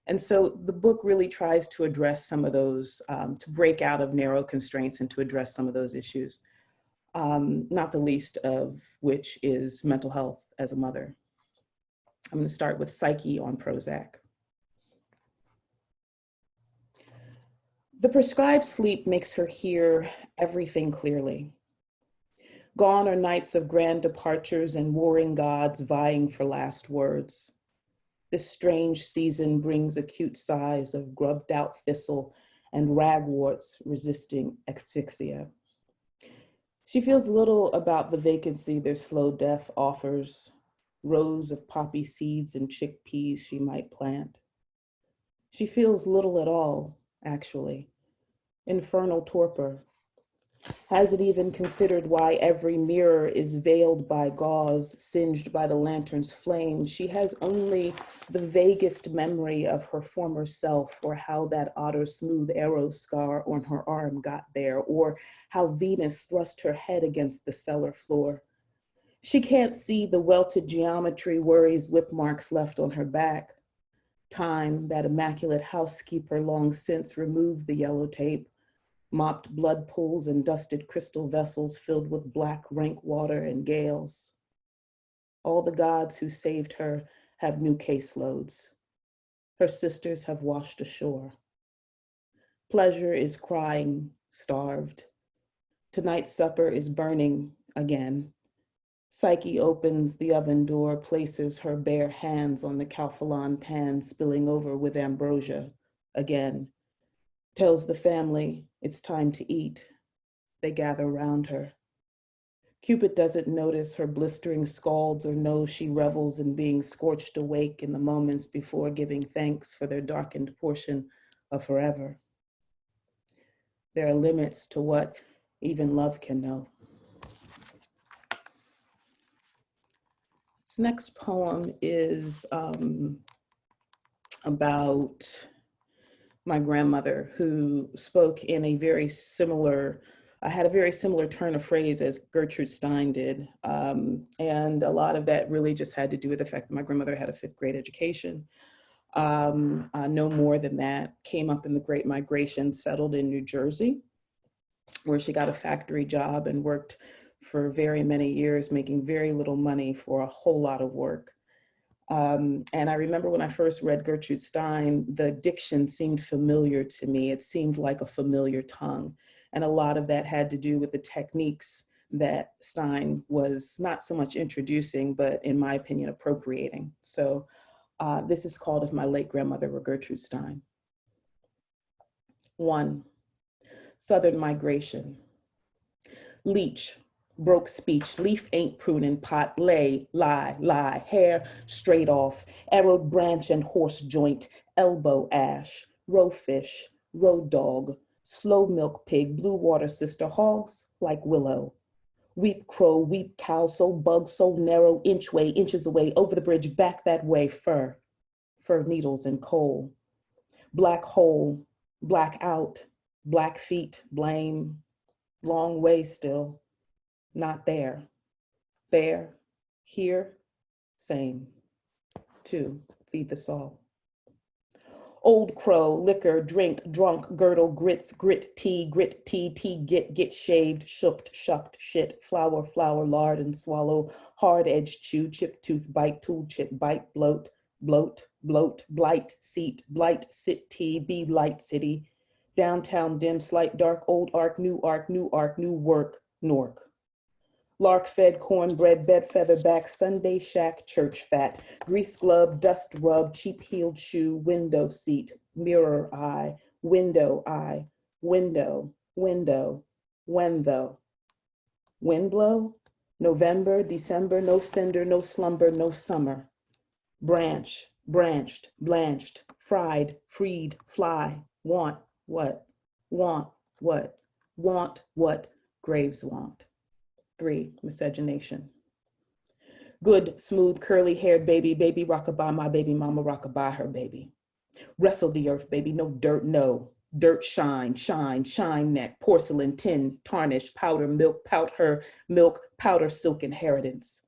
And so the book really tries to address some of those, to break out of narrow constraints and to address some of those issues, not the least of which is mental health as a mother. I'm going to start with Psyche on Prozac. The prescribed sleep makes her hear everything clearly. Gone are nights of grand departures and warring gods vying for last words. This strange season brings acute sighs of grubbed out thistle and ragworts resisting asphyxia. She feels little about the vacancy their slow death offers, rows of poppy seeds and chickpeas she might plant. She feels little at all, actually. Infernal torpor. Hasn't even considered why every mirror is veiled by gauze, singed by the lantern's flame. She has only the vaguest memory of her former self, or how that otter smooth arrow scar on her arm got there, or how Venus thrust her head against the cellar floor. She can't see the welted geometry worries whip marks left on her back. Time, that immaculate housekeeper, long since removed the yellow tape, mopped blood pools and dusted crystal vessels filled with black rank water and gales. All the gods who saved her have new caseloads. Her sisters have washed ashore. Pleasure is crying, starved. Tonight's supper is burning again. Psyche opens the oven door, places her bare hands on the calphalon pan spilling over with ambrosia again. Tells the family it's time to eat. They gather round her. Cupid doesn't notice her blistering scalds or know she revels in being scorched awake in the moments before giving thanks for their darkened portion of forever. There are limits to what even love can know. This next poem is about my grandmother, who spoke in a very similar, had a very similar turn of phrase as Gertrude Stein did. And a lot of that really just had to do with the fact that my grandmother had a 5th grade education. No more than that. Came up in the Great Migration, settled in New Jersey, where she got a factory job and worked for very many years, making very little money for a whole lot of work. And I remember when I first read Gertrude Stein, the diction seemed familiar to me. It seemed like a familiar tongue. And a lot of that had to do with the techniques that Stein was not so much introducing, but in my opinion, appropriating. So this is called If My Late Grandmother Were Gertrude Stein. 1, Southern Migration. Leech, broke speech, leaf ain't pruning, pot, lay, lie, hair straight off, arrowed branch and horse joint, elbow ash, roe fish, road dog, slow milk pig, blue water sister, hogs like willow. Weep crow, weep cow, so bug, so narrow, inches away, over the bridge, back that way, fur needles and coal. Black hole, black out, black feet, blame, long way still. Not there, here, same. 2, feed the soul. Old crow, liquor, drink, drunk, girdle, grits, grit, tea, get shaved, shooked, shucked, shit, flour, lard and swallow, hard edge, chew, chip, tooth, bite, tool, chip, bite, bloat, blight, seat, blight, sit, tea, be light, city, downtown, dim, slight, dark, old ark, new work, nork. Lark fed cornbread, bed feather back, Sunday shack, church fat, grease glove, dust rub, cheap heeled shoe, window seat, mirror eye, window, when though. Wind blow, November, December, no cinder, no slumber, no summer. Branch, branched, blanched, fried, freed, fly, want what, graves want. 3, miscegenation. Good, smooth, curly haired baby, rockabye my baby mama, rockabye her baby. Wrestle the earth, baby, no dirt, no. Dirt shine neck, porcelain, tin, tarnish, powder, milk, pout her, milk, powder, silk inheritance.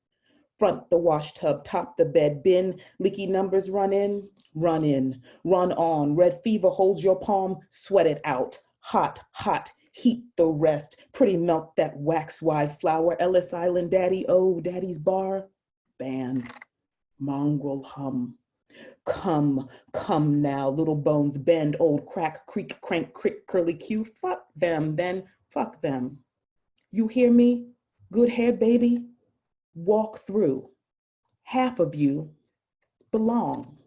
Front the wash tub, top the bed, bin, leaky numbers run in, run on. Red fever holds your palm, sweat it out. Hot, heat the rest. Pretty melt that wax wide flower. Ellis Island, daddy, oh, daddy's bar. Band, mongrel hum. Come now, little bones bend, old crack, creak, crank, crick, curly Q. Fuck them, then fuck them. You hear me? Good haired baby? Walk through. Half of you belong.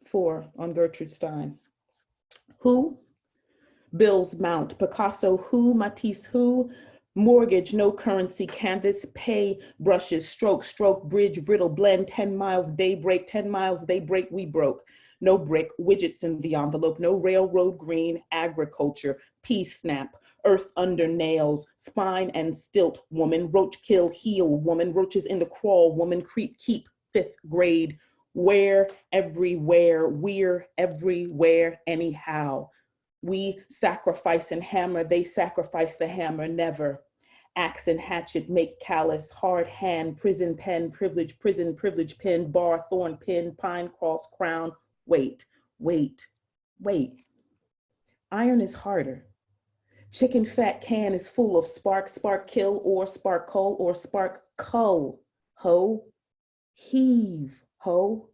4, on Gertrude Stein. Who? Bills mount. Picasso who? Matisse who? Mortgage, no currency, canvas, pay, brushes, stroke, bridge, brittle, blend, 10 miles, daybreak, 10 miles, they break, we broke. No brick, widgets in the envelope, no railroad green, agriculture, pea snap, earth under nails, spine and stilt, woman, roach kill, heel, woman, roaches in the crawl, woman, creep, keep, 5th grade, where, everywhere, we're everywhere, anyhow. We sacrifice and hammer, they sacrifice the hammer, never. Axe and hatchet make callous, hard hand, prison pen, privilege, prison, privilege pin, bar, thorn pin, pine, cross, crown. Wait. Iron is harder. Chicken fat can is full of spark kill, or spark coal, or spark cull. Ho, heave, holy,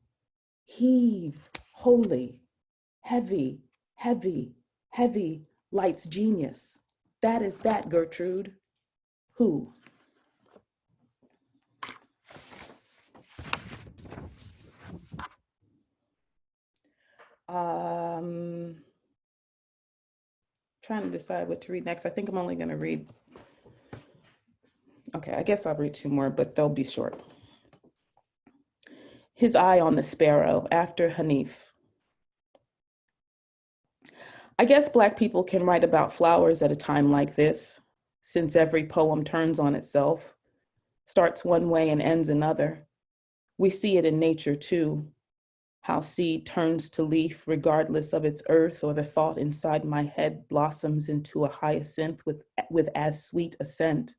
heavy, lights genius. That is that, Gertrude. Who? Trying to decide what to read next. I think I'm only gonna read, okay, I guess I'll read 2 more, but they'll be short. His Eye on the Sparrow, after Hanif. I guess Black people can write about flowers at a time like this, since every poem turns on itself, starts one way and ends another. We see it in nature too, how seed turns to leaf regardless of its earth, or the thought inside my head blossoms into a hyacinth with as sweet a scent.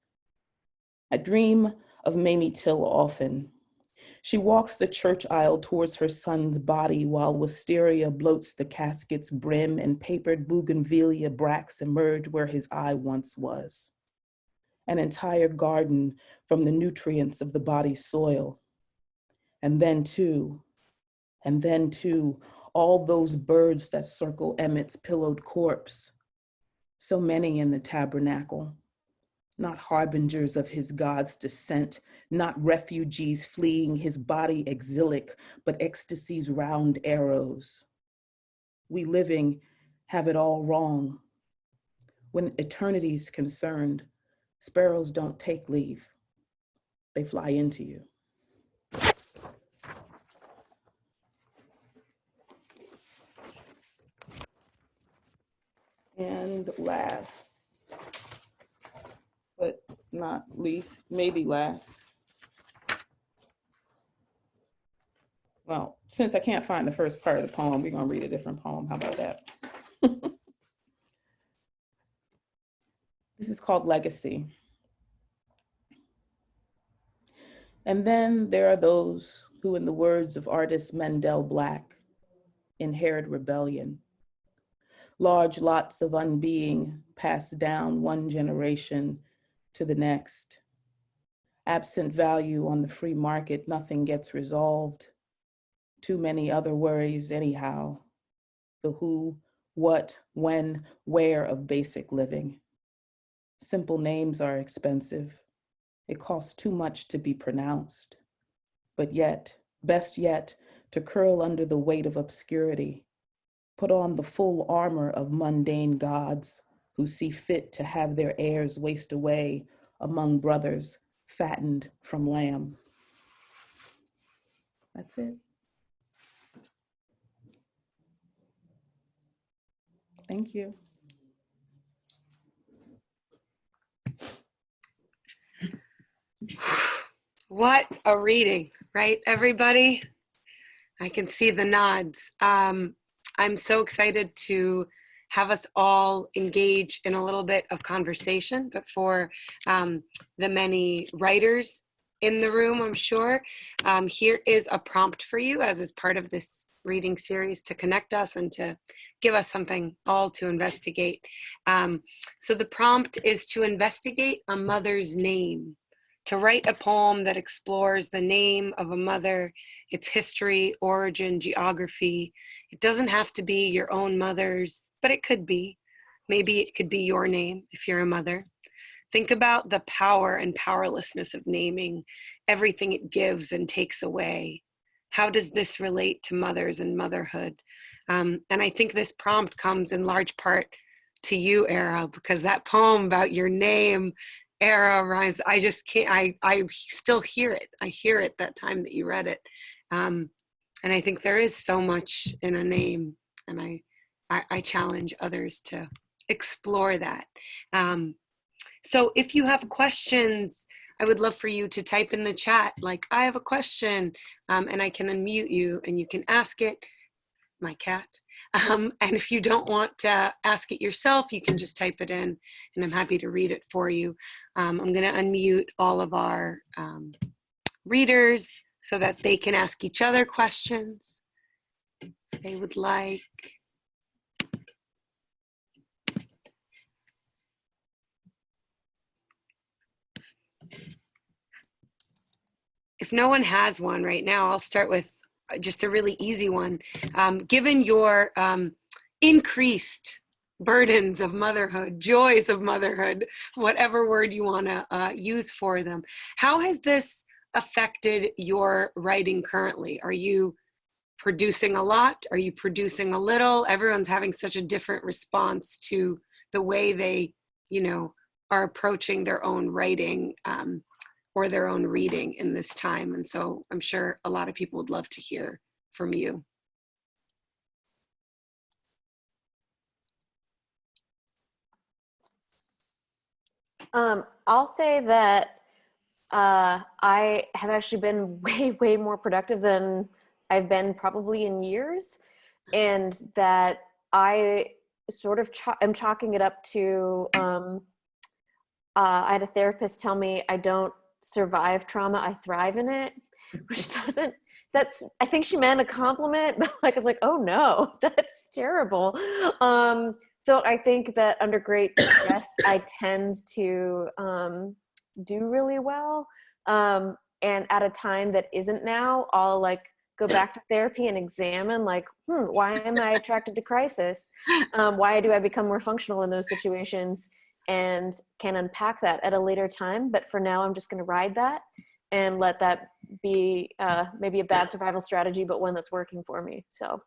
I dream of Mamie Till often. She walks the church aisle towards her son's body while wisteria bloats the casket's brim and papered bougainvillea bracts emerge where his eye once was. An entire garden from the nutrients of the body's soil. And then too, all those birds that circle Emmett's pillowed corpse. So many in the tabernacle. Not harbingers of his God's descent, not refugees fleeing his body exilic, but ecstasy's round arrows. We living have it all wrong. When eternity's concerned, sparrows don't take leave. They fly into you. And last, but not least, maybe last. Well, since I can't find the first part of the poem, we're gonna read a different poem. How about that? This is called Legacy. And then there are those who, in the words of artist Mendel Black, inherit rebellion. Large lots of unbeing passed down one generation to the next. Absent value on the free market, nothing gets resolved. Too many other worries anyhow. The who, what, when, where of basic living. Simple names are expensive. It costs too much to be pronounced. But yet, best yet, to curl under the weight of obscurity. Put on the full armor of mundane gods who see fit to have their heirs waste away among brothers fattened from lamb. That's it. Thank you. What a reading, right, everybody? I can see the nods. I'm so excited to have us all engage in a little bit of conversation, but for the many writers in the room, I'm sure, here is a prompt for you, as is part of this reading series, to connect us and to give us something all to investigate. So the prompt is to investigate a mother's name, to write a poem that explores the name of a mother, its history, origin, geography. It doesn't have to be your own mother's, but it could be. Maybe it could be your name if you're a mother. Think about the power and powerlessness of naming, everything it gives and takes away. How does this relate to mothers and motherhood? And I think this prompt comes in large part to you, Airea, because that poem about your name, Airea, Rise, I just can't, I still hear it. I hear it that time that you read it. And I think there is so much in a name, and I challenge others to explore that. So if you have questions, I would love for you to type in the chat, like, I have a question, and I can unmute you and you can ask it, my cat. And if you don't want to ask it yourself, you can just type it in and I'm happy to read it for you. I'm gonna unmute all of our readers so that they can ask each other questions if they would like. If no one has one right now, I'll start with just a really easy one. Given your increased burdens of motherhood, joys of motherhood, whatever word you want to use for them, how has this affected your writing currently? Are you producing a lot? Are you producing a little? Everyone's having such a different response to the way they, are approaching their own writing or their own reading in this time. And so I'm sure a lot of people would love to hear from you. I'll say that I have actually been way more productive than I've been probably in years, and that I sort of am chalking it up to I had a therapist tell me I don't survive trauma, I thrive in it, which doesn't, I think she meant a compliment, but like, I was like, oh no, that's terrible. So I think that under great stress, I tend to do really well. And at a time that isn't now, I'll like go back to therapy and examine like, why am I attracted to crisis? Why do I become more functional in those situations? And can unpack that at a later time. But for now, I'm just going to ride that and let that be maybe a bad survival strategy, but one that's working for me. So.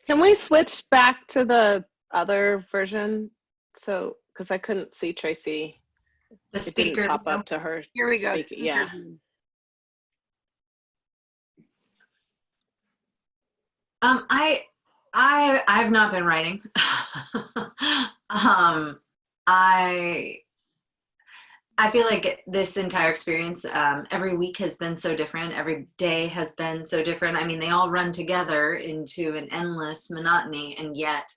Can we switch back to the other version? So, because I couldn't see Traci. The It speaker. didn't pop up to her. Here we go. speaker. Yeah. I've not been writing. I feel like this entire experience, every week has been so different. Every day has been so different. I mean, they all run together into an endless monotony, and yet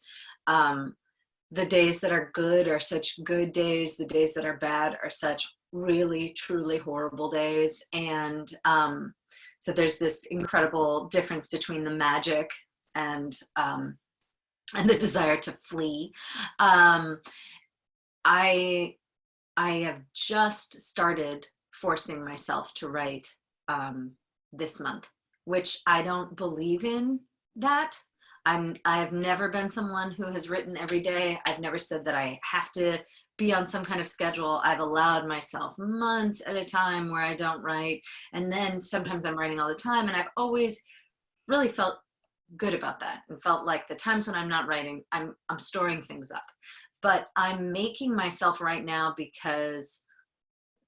the days that are good are such good days. The days that are bad are such really, truly horrible days. And so there's this incredible difference between the magic and the desire to flee. I have just started forcing myself to write this month, which I don't believe in that. I have never been someone who has written every day. I've never said that I have to be on some kind of schedule. I've allowed myself months at a time where I don't write. And then sometimes I'm writing all the time. And I've always really felt good about that and felt like the times when I'm not writing, I'm storing things up. But I'm making myself right now because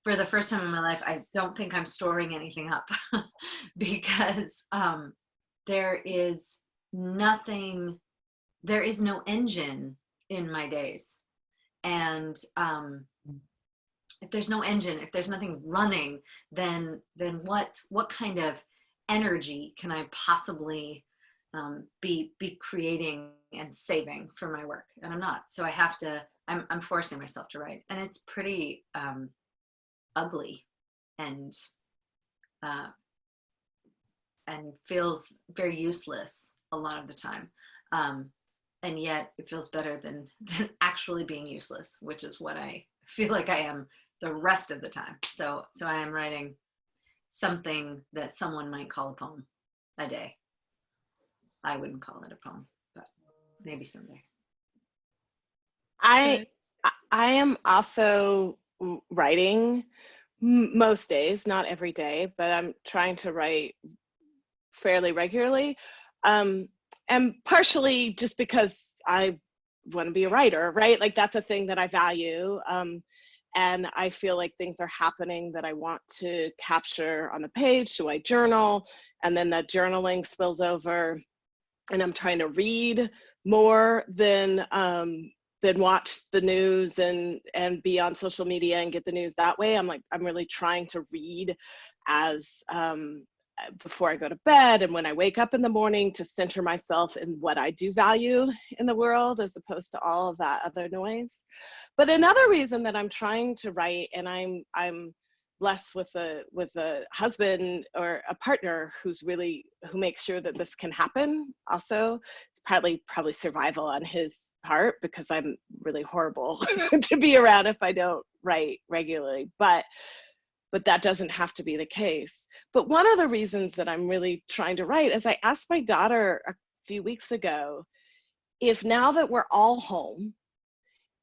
for the first time in my life, I don't think I'm storing anything up because there is nothing, there is no engine in my days. And if there's no engine, if there's nothing running, then what kind of energy can I possibly be creating and saving for my work? And I'm not. So I have to, I'm forcing myself to write, and it's pretty ugly and feels very useless a lot of the time. And yet it feels better than actually being useless, which is what I feel like I am the rest of the time. So I am writing something that someone might call a poem a day. I wouldn't call it a poem, but maybe someday. I am also writing most days, not every day, but I'm trying to write fairly regularly. And partially just because I want to be a writer, right? Like that's a thing that I value. And I feel like things are happening that I want to capture on the page. So I journal, and then that journaling spills over, and I'm trying to read more than watch the news and be on social media and get the news that way. I'm really trying to read as before I go to bed and when I wake up in the morning, to center myself in what I do value in the world as opposed to all of that other noise. But another reason that I'm trying to write, and I'm blessed with a husband or a partner who makes sure that this can happen. Also, it's probably survival on his part because I'm really horrible to be around if I don't write regularly. But that doesn't have to be the case. But one of the reasons that I'm really trying to write is I asked my daughter a few weeks ago, if now that we're all home,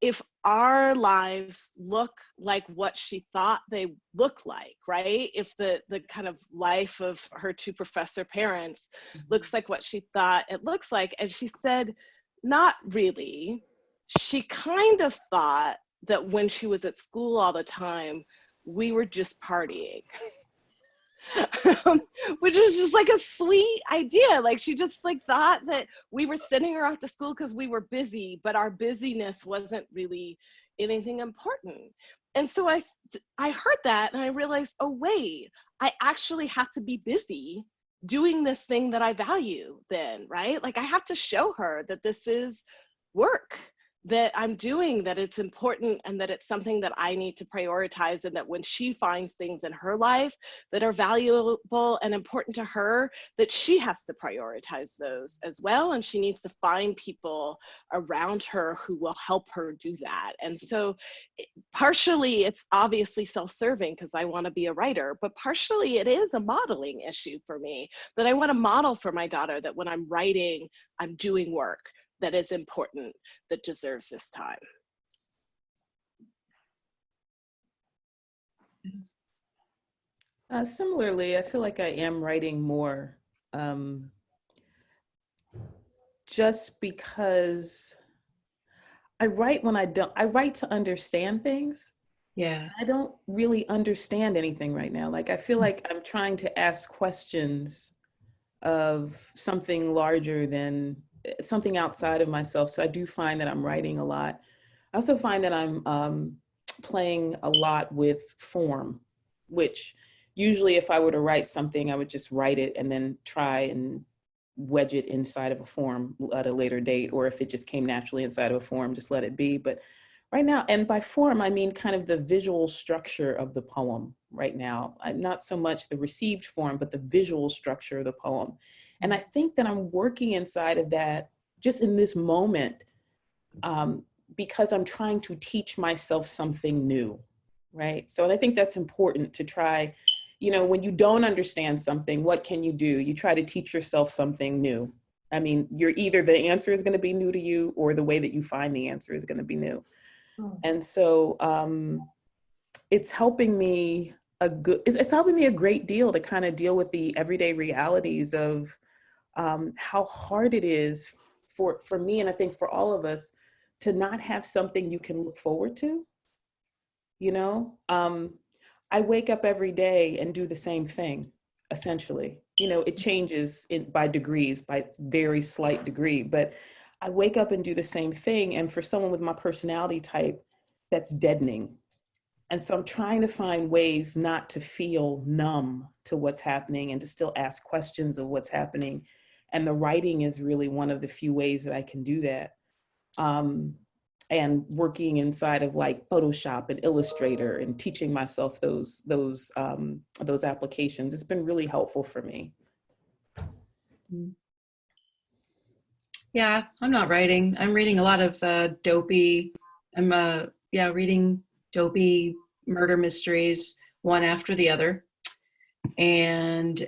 if our lives look like what she thought they look like, right? If the kind of life of her two professor parents looks like what she thought it looks like. And she said, not really. She kind of thought that when she was at school all the time, we were just partying. which was just like a sweet idea. Like she just like thought that we were sending her off to school because we were busy, but our busyness wasn't really anything important. And so I heard that and I realized, oh wait, I actually have to be busy doing this thing that I value then, right? Like I have to show her that this is work that I'm doing, that it's important, and that it's something that I need to prioritize, and that when she finds things in her life that are valuable and important to her, that she has to prioritize those as well, and she needs to find people around her who will help her do that. And so partially it's obviously self-serving because I want to be a writer, but partially it is a modeling issue for me, that I want to model for my daughter that when I'm writing, I'm doing work that is important, that deserves this time. Similarly, I feel like I am writing more, just because I write when I write to understand things. Yeah. I don't really understand anything right now. Like, I feel like I'm trying to ask questions of something larger than something outside of myself. So I do find that I'm writing a lot. I also find that I'm playing a lot with form, which usually if I were to write something, I would just write it and then try and wedge it inside of a form at a later date. Or if it just came naturally inside of a form, just let it be. But right now, and by form, I mean kind of the visual structure of the poem right now. Not so much the received form, but the visual structure of the poem. And I think that I'm working inside of that just in this moment, because I'm trying to teach myself something new, right? So, and I think that's important to try, you know, when you don't understand something, what can you do? You try to teach yourself something new. I mean, you're either the answer is going to be new to you or the way that you find the answer is going to be new. And so it's helping me it's helping me a great deal to kind of deal with the everyday realities of how hard it is for me, and I think for all of us, to not have something you can look forward to. You know, I wake up every day and do the same thing, essentially. You know, it changes by degrees, by very slight degree, but I wake up and do the same thing. And for someone with my personality type, that's deadening. And so I'm trying to find ways not to feel numb to what's happening and to still ask questions of what's happening. And the writing is really one of the few ways that I can do that. And working inside of like Photoshop and Illustrator and teaching myself those applications, it's been really helpful for me. Yeah, I'm not writing. I'm reading a lot of dopey. I'm reading dopey murder mysteries, one after the other. And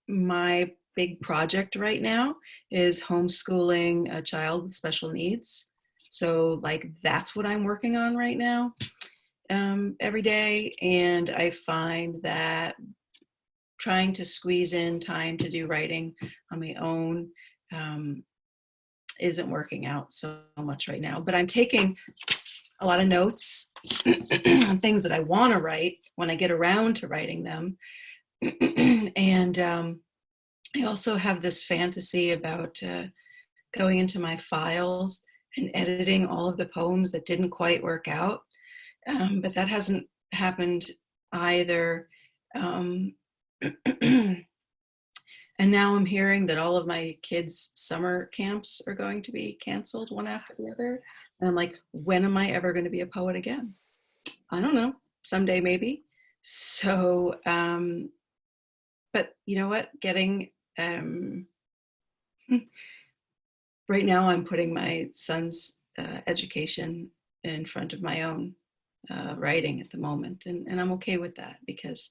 my big project right now is homeschooling a child with special needs. So like that's what I'm working on right now, every day. And I find that trying to squeeze in time to do writing on my own isn't working out so much right now. But I'm taking a lot of notes on things that I want to write when I get around to writing them. And I also have this fantasy about going into my files and editing all of the poems that didn't quite work out. But that hasn't happened either. And now I'm hearing that all of my kids' summer camps are going to be canceled one after the other. And I'm like, when am I ever going to be a poet again? I don't know, someday maybe. So, but you know what, right now I'm putting my son's education in front of my own writing at the moment. And I'm okay with that because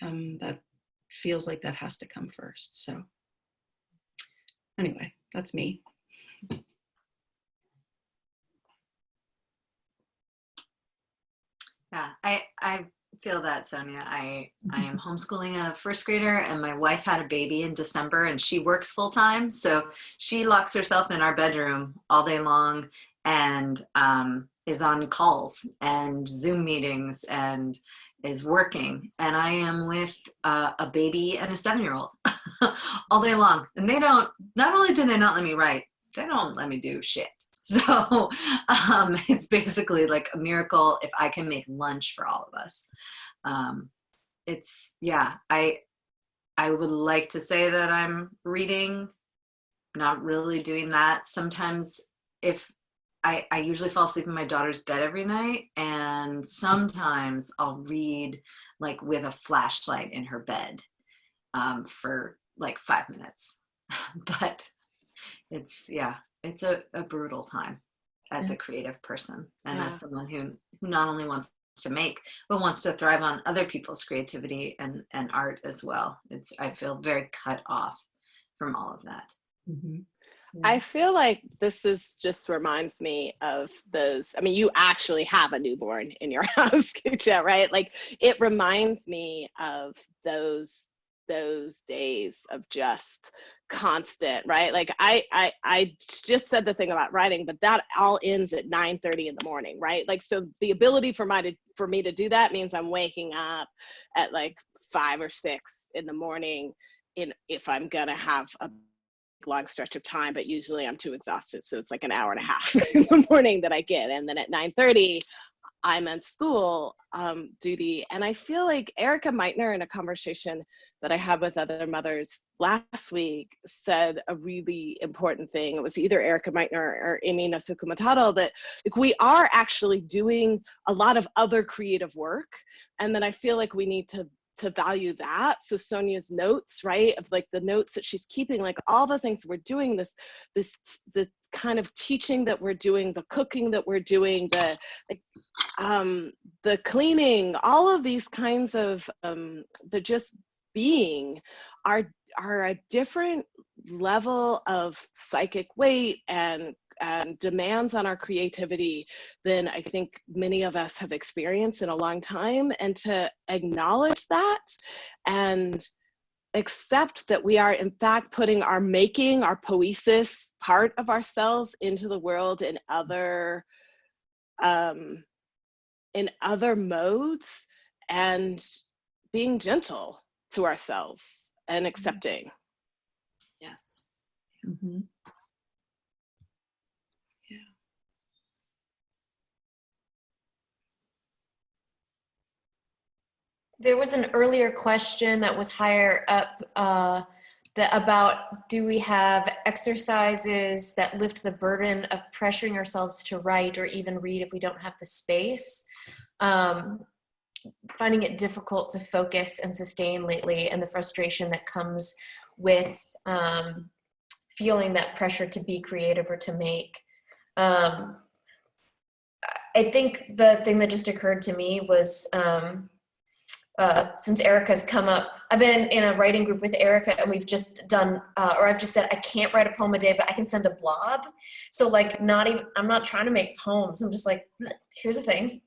that feels like that has to come first. So anyway, that's me. Yeah, I feel that, Sonia. I am homeschooling a first grader, and my wife had a baby in December, and she works full time. So she locks herself in our bedroom all day long and is on calls and Zoom meetings and, is working, and I am with a baby and a 7-year-old all day long. And they don't, not only do they not let me write, they don't let me do shit. So it's basically like a miracle if I can make lunch for all of us. It's, yeah, I would like to say that I'm reading, not really doing that. Sometimes if I usually fall asleep in my daughter's bed every night, and sometimes I'll read like with a flashlight in her bed for like 5 minutes. But it's, yeah, it's a brutal time as a creative person, and as someone who not only wants to make, but wants to thrive on other people's creativity and art as well. I feel very cut off from all of that. Mm-hmm. I feel like this just reminds me of those, I mean, you actually have a newborn in your house, Keetje, right? Like, it reminds me of those days of just constant, right? Like I just said the thing about writing, but that all ends at 9:30 in the morning, right? Like, so the ability for me to do that means I'm waking up at like 5 or 6 in the morning if I'm gonna have a long stretch of time, but usually I'm too exhausted. So it's like an hour and a half in the morning that I get. And then at 9:30, I'm in school duty. And I feel like Erica Meitner, in a conversation that I had with other mothers last week, said a really important thing. It was either Erica Meitner or Amy Nasuku Matado, that like, we are actually doing a lot of other creative work. And then I feel like we need to value that. So Sonia's notes, right, of like the notes that she's keeping, like all the things we're doing, the kind of teaching that we're doing, the cooking that we're doing, the cleaning, all of these kinds of the just being are a different level of psychic weight and demands on our creativity than I think many of us have experienced in a long time. And to acknowledge that and accept that we are in fact putting our making, our poesis part of ourselves into the world in other modes, and being gentle to ourselves and accepting. Yes. Mm-hmm. There was an earlier question that was higher up about, do we have exercises that lift the burden of pressuring ourselves to write or even read if we don't have the space? Finding it difficult to focus and sustain lately, and the frustration that comes with feeling that pressure to be creative or to make. I think the thing that just occurred to me was, since Erica's come up, I've been in a writing group with Erica, and we've just done, or I've just said, I can't write a poem a day, but I can send a blob. So like, I'm not trying to make poems. I'm just like, here's a thing.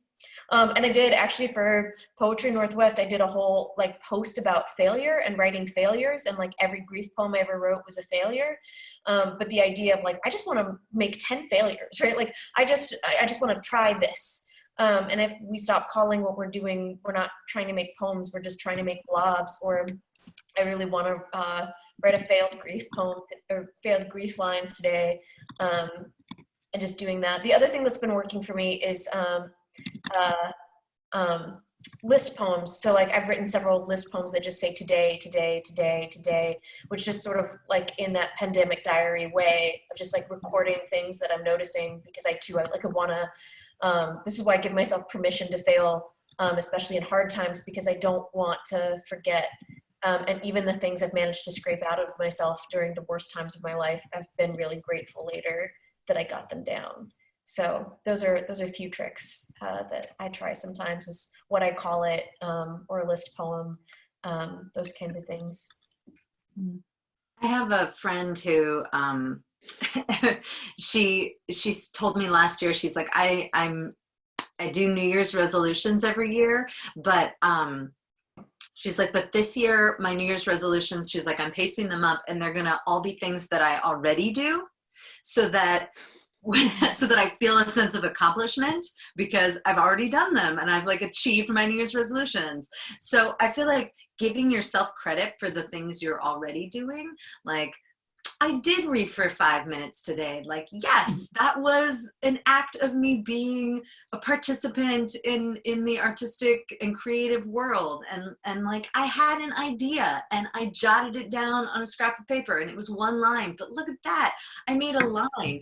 And I did actually for Poetry Northwest, I did a whole like post about failure and writing failures, and like every grief poem I ever wrote was a failure. But the idea of like, I just want to make 10 failures, right? Like I just want to try this. And if we stop calling what we're doing, we're not trying to make poems, we're just trying to make blobs. Or I really want to write a failed grief poem or failed grief lines today. And just doing that. The other thing that's been working for me is list poems. So like I've written several list poems that just say today, today, today, today, which just sort of like in that pandemic diary way of just like recording things that I'm noticing, because I want to, this is why I give myself permission to fail, especially in hard times, because I don't want to forget. And even the things I've managed to scrape out of myself during the worst times of my life, I've been really grateful later that I got them down. So those are a few tricks that I try sometimes, is what I call it, or a list poem, those kinds of things. I have a friend who she's told me last year, she's like, I do New Year's resolutions every year, but she's like, but this year my New Year's resolutions, she's like, I'm pasting them up and they're gonna all be things that I already do, so that so that I feel a sense of accomplishment because I've already done them and I've like achieved my New Year's resolutions. So I feel like giving yourself credit for the things you're already doing, like I did read for 5 minutes today. Like, yes, that was an act of me being a participant in the artistic and creative world. And like, I had an idea and I jotted it down on a scrap of paper and it was one line, but look at that. I made a line.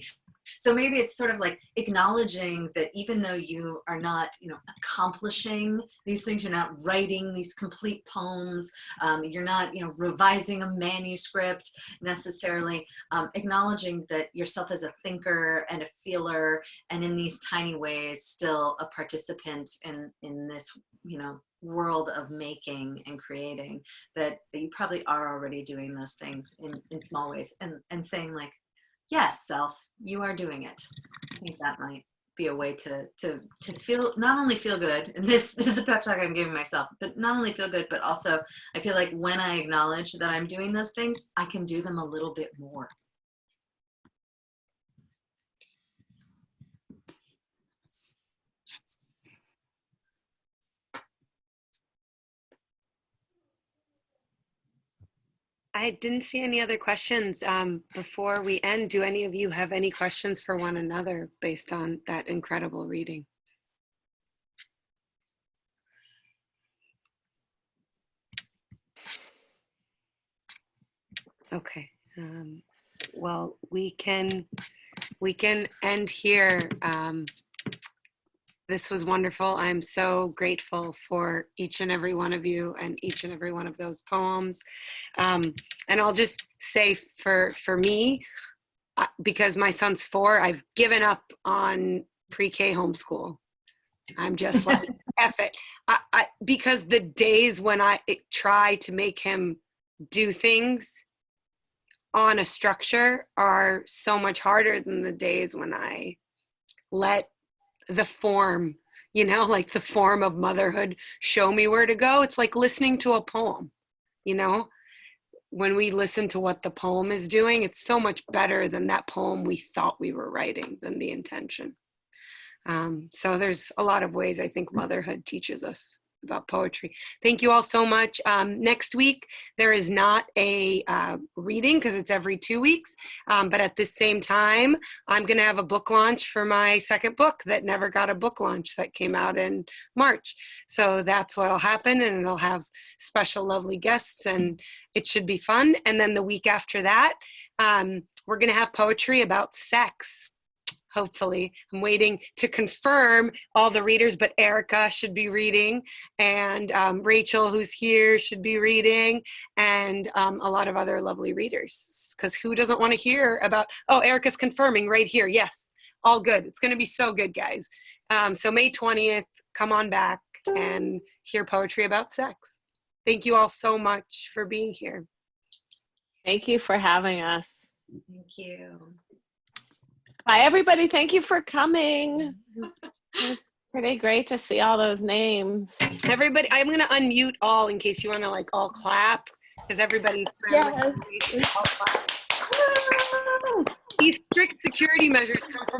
So maybe it's sort of like acknowledging that even though you are not, accomplishing these things, you're not writing these complete poems, you're not, revising a manuscript necessarily, acknowledging that yourself as a thinker and a feeler, and in these tiny ways, still a participant in this, world of making and creating, that you probably are already doing those things in small ways, and saying like, yes, self, you are doing it. I think that might be a way to feel, not only feel good, and this is a pep talk I'm giving myself, but not only feel good, but also I feel like when I acknowledge that I'm doing those things, I can do them a little bit more. I didn't see any other questions. Before we end, do any of you have any questions for one another based on that incredible reading? Okay. Well, we can end here. This was wonderful. I'm so grateful for each and every one of you and each and every one of those poems. And I'll just say for me, because my son's 4, I've given up on pre-K homeschool. I'm just like, F it. Because the days when I try to make him do things on a structure are so much harder than the days when I let the form, like the form of motherhood show me where to go. It's like listening to a poem, when we listen to what the poem is doing, it's so much better than that poem we thought we were writing, than the intention. So there's a lot of ways I think motherhood teaches us about poetry. Thank you all so much. Next week, there is not a reading because it's every 2 weeks. But at the same time, I'm going to have a book launch for my second book that never got a book launch, that came out in March. So that's what'll happen, and it'll have special, lovely guests, and it should be fun. And then the week after that, we're going to have poetry about sex. Hopefully. I'm waiting to confirm all the readers, but Erica should be reading, and Rachel, who's here, should be reading, and a lot of other lovely readers, because who doesn't want to hear about, Erica's confirming right here. Yes, all good. It's going to be so good, guys. So May 20th, come on back and hear poetry about sex. Thank you all so much for being here. Thank you for having us. Thank you. Bye, everybody. Thank you for coming. It's pretty great to see all those names. Everybody, I'm going to unmute all in case you want to all clap, because everybody's friendly. Yes. All clap. These strict security measures come from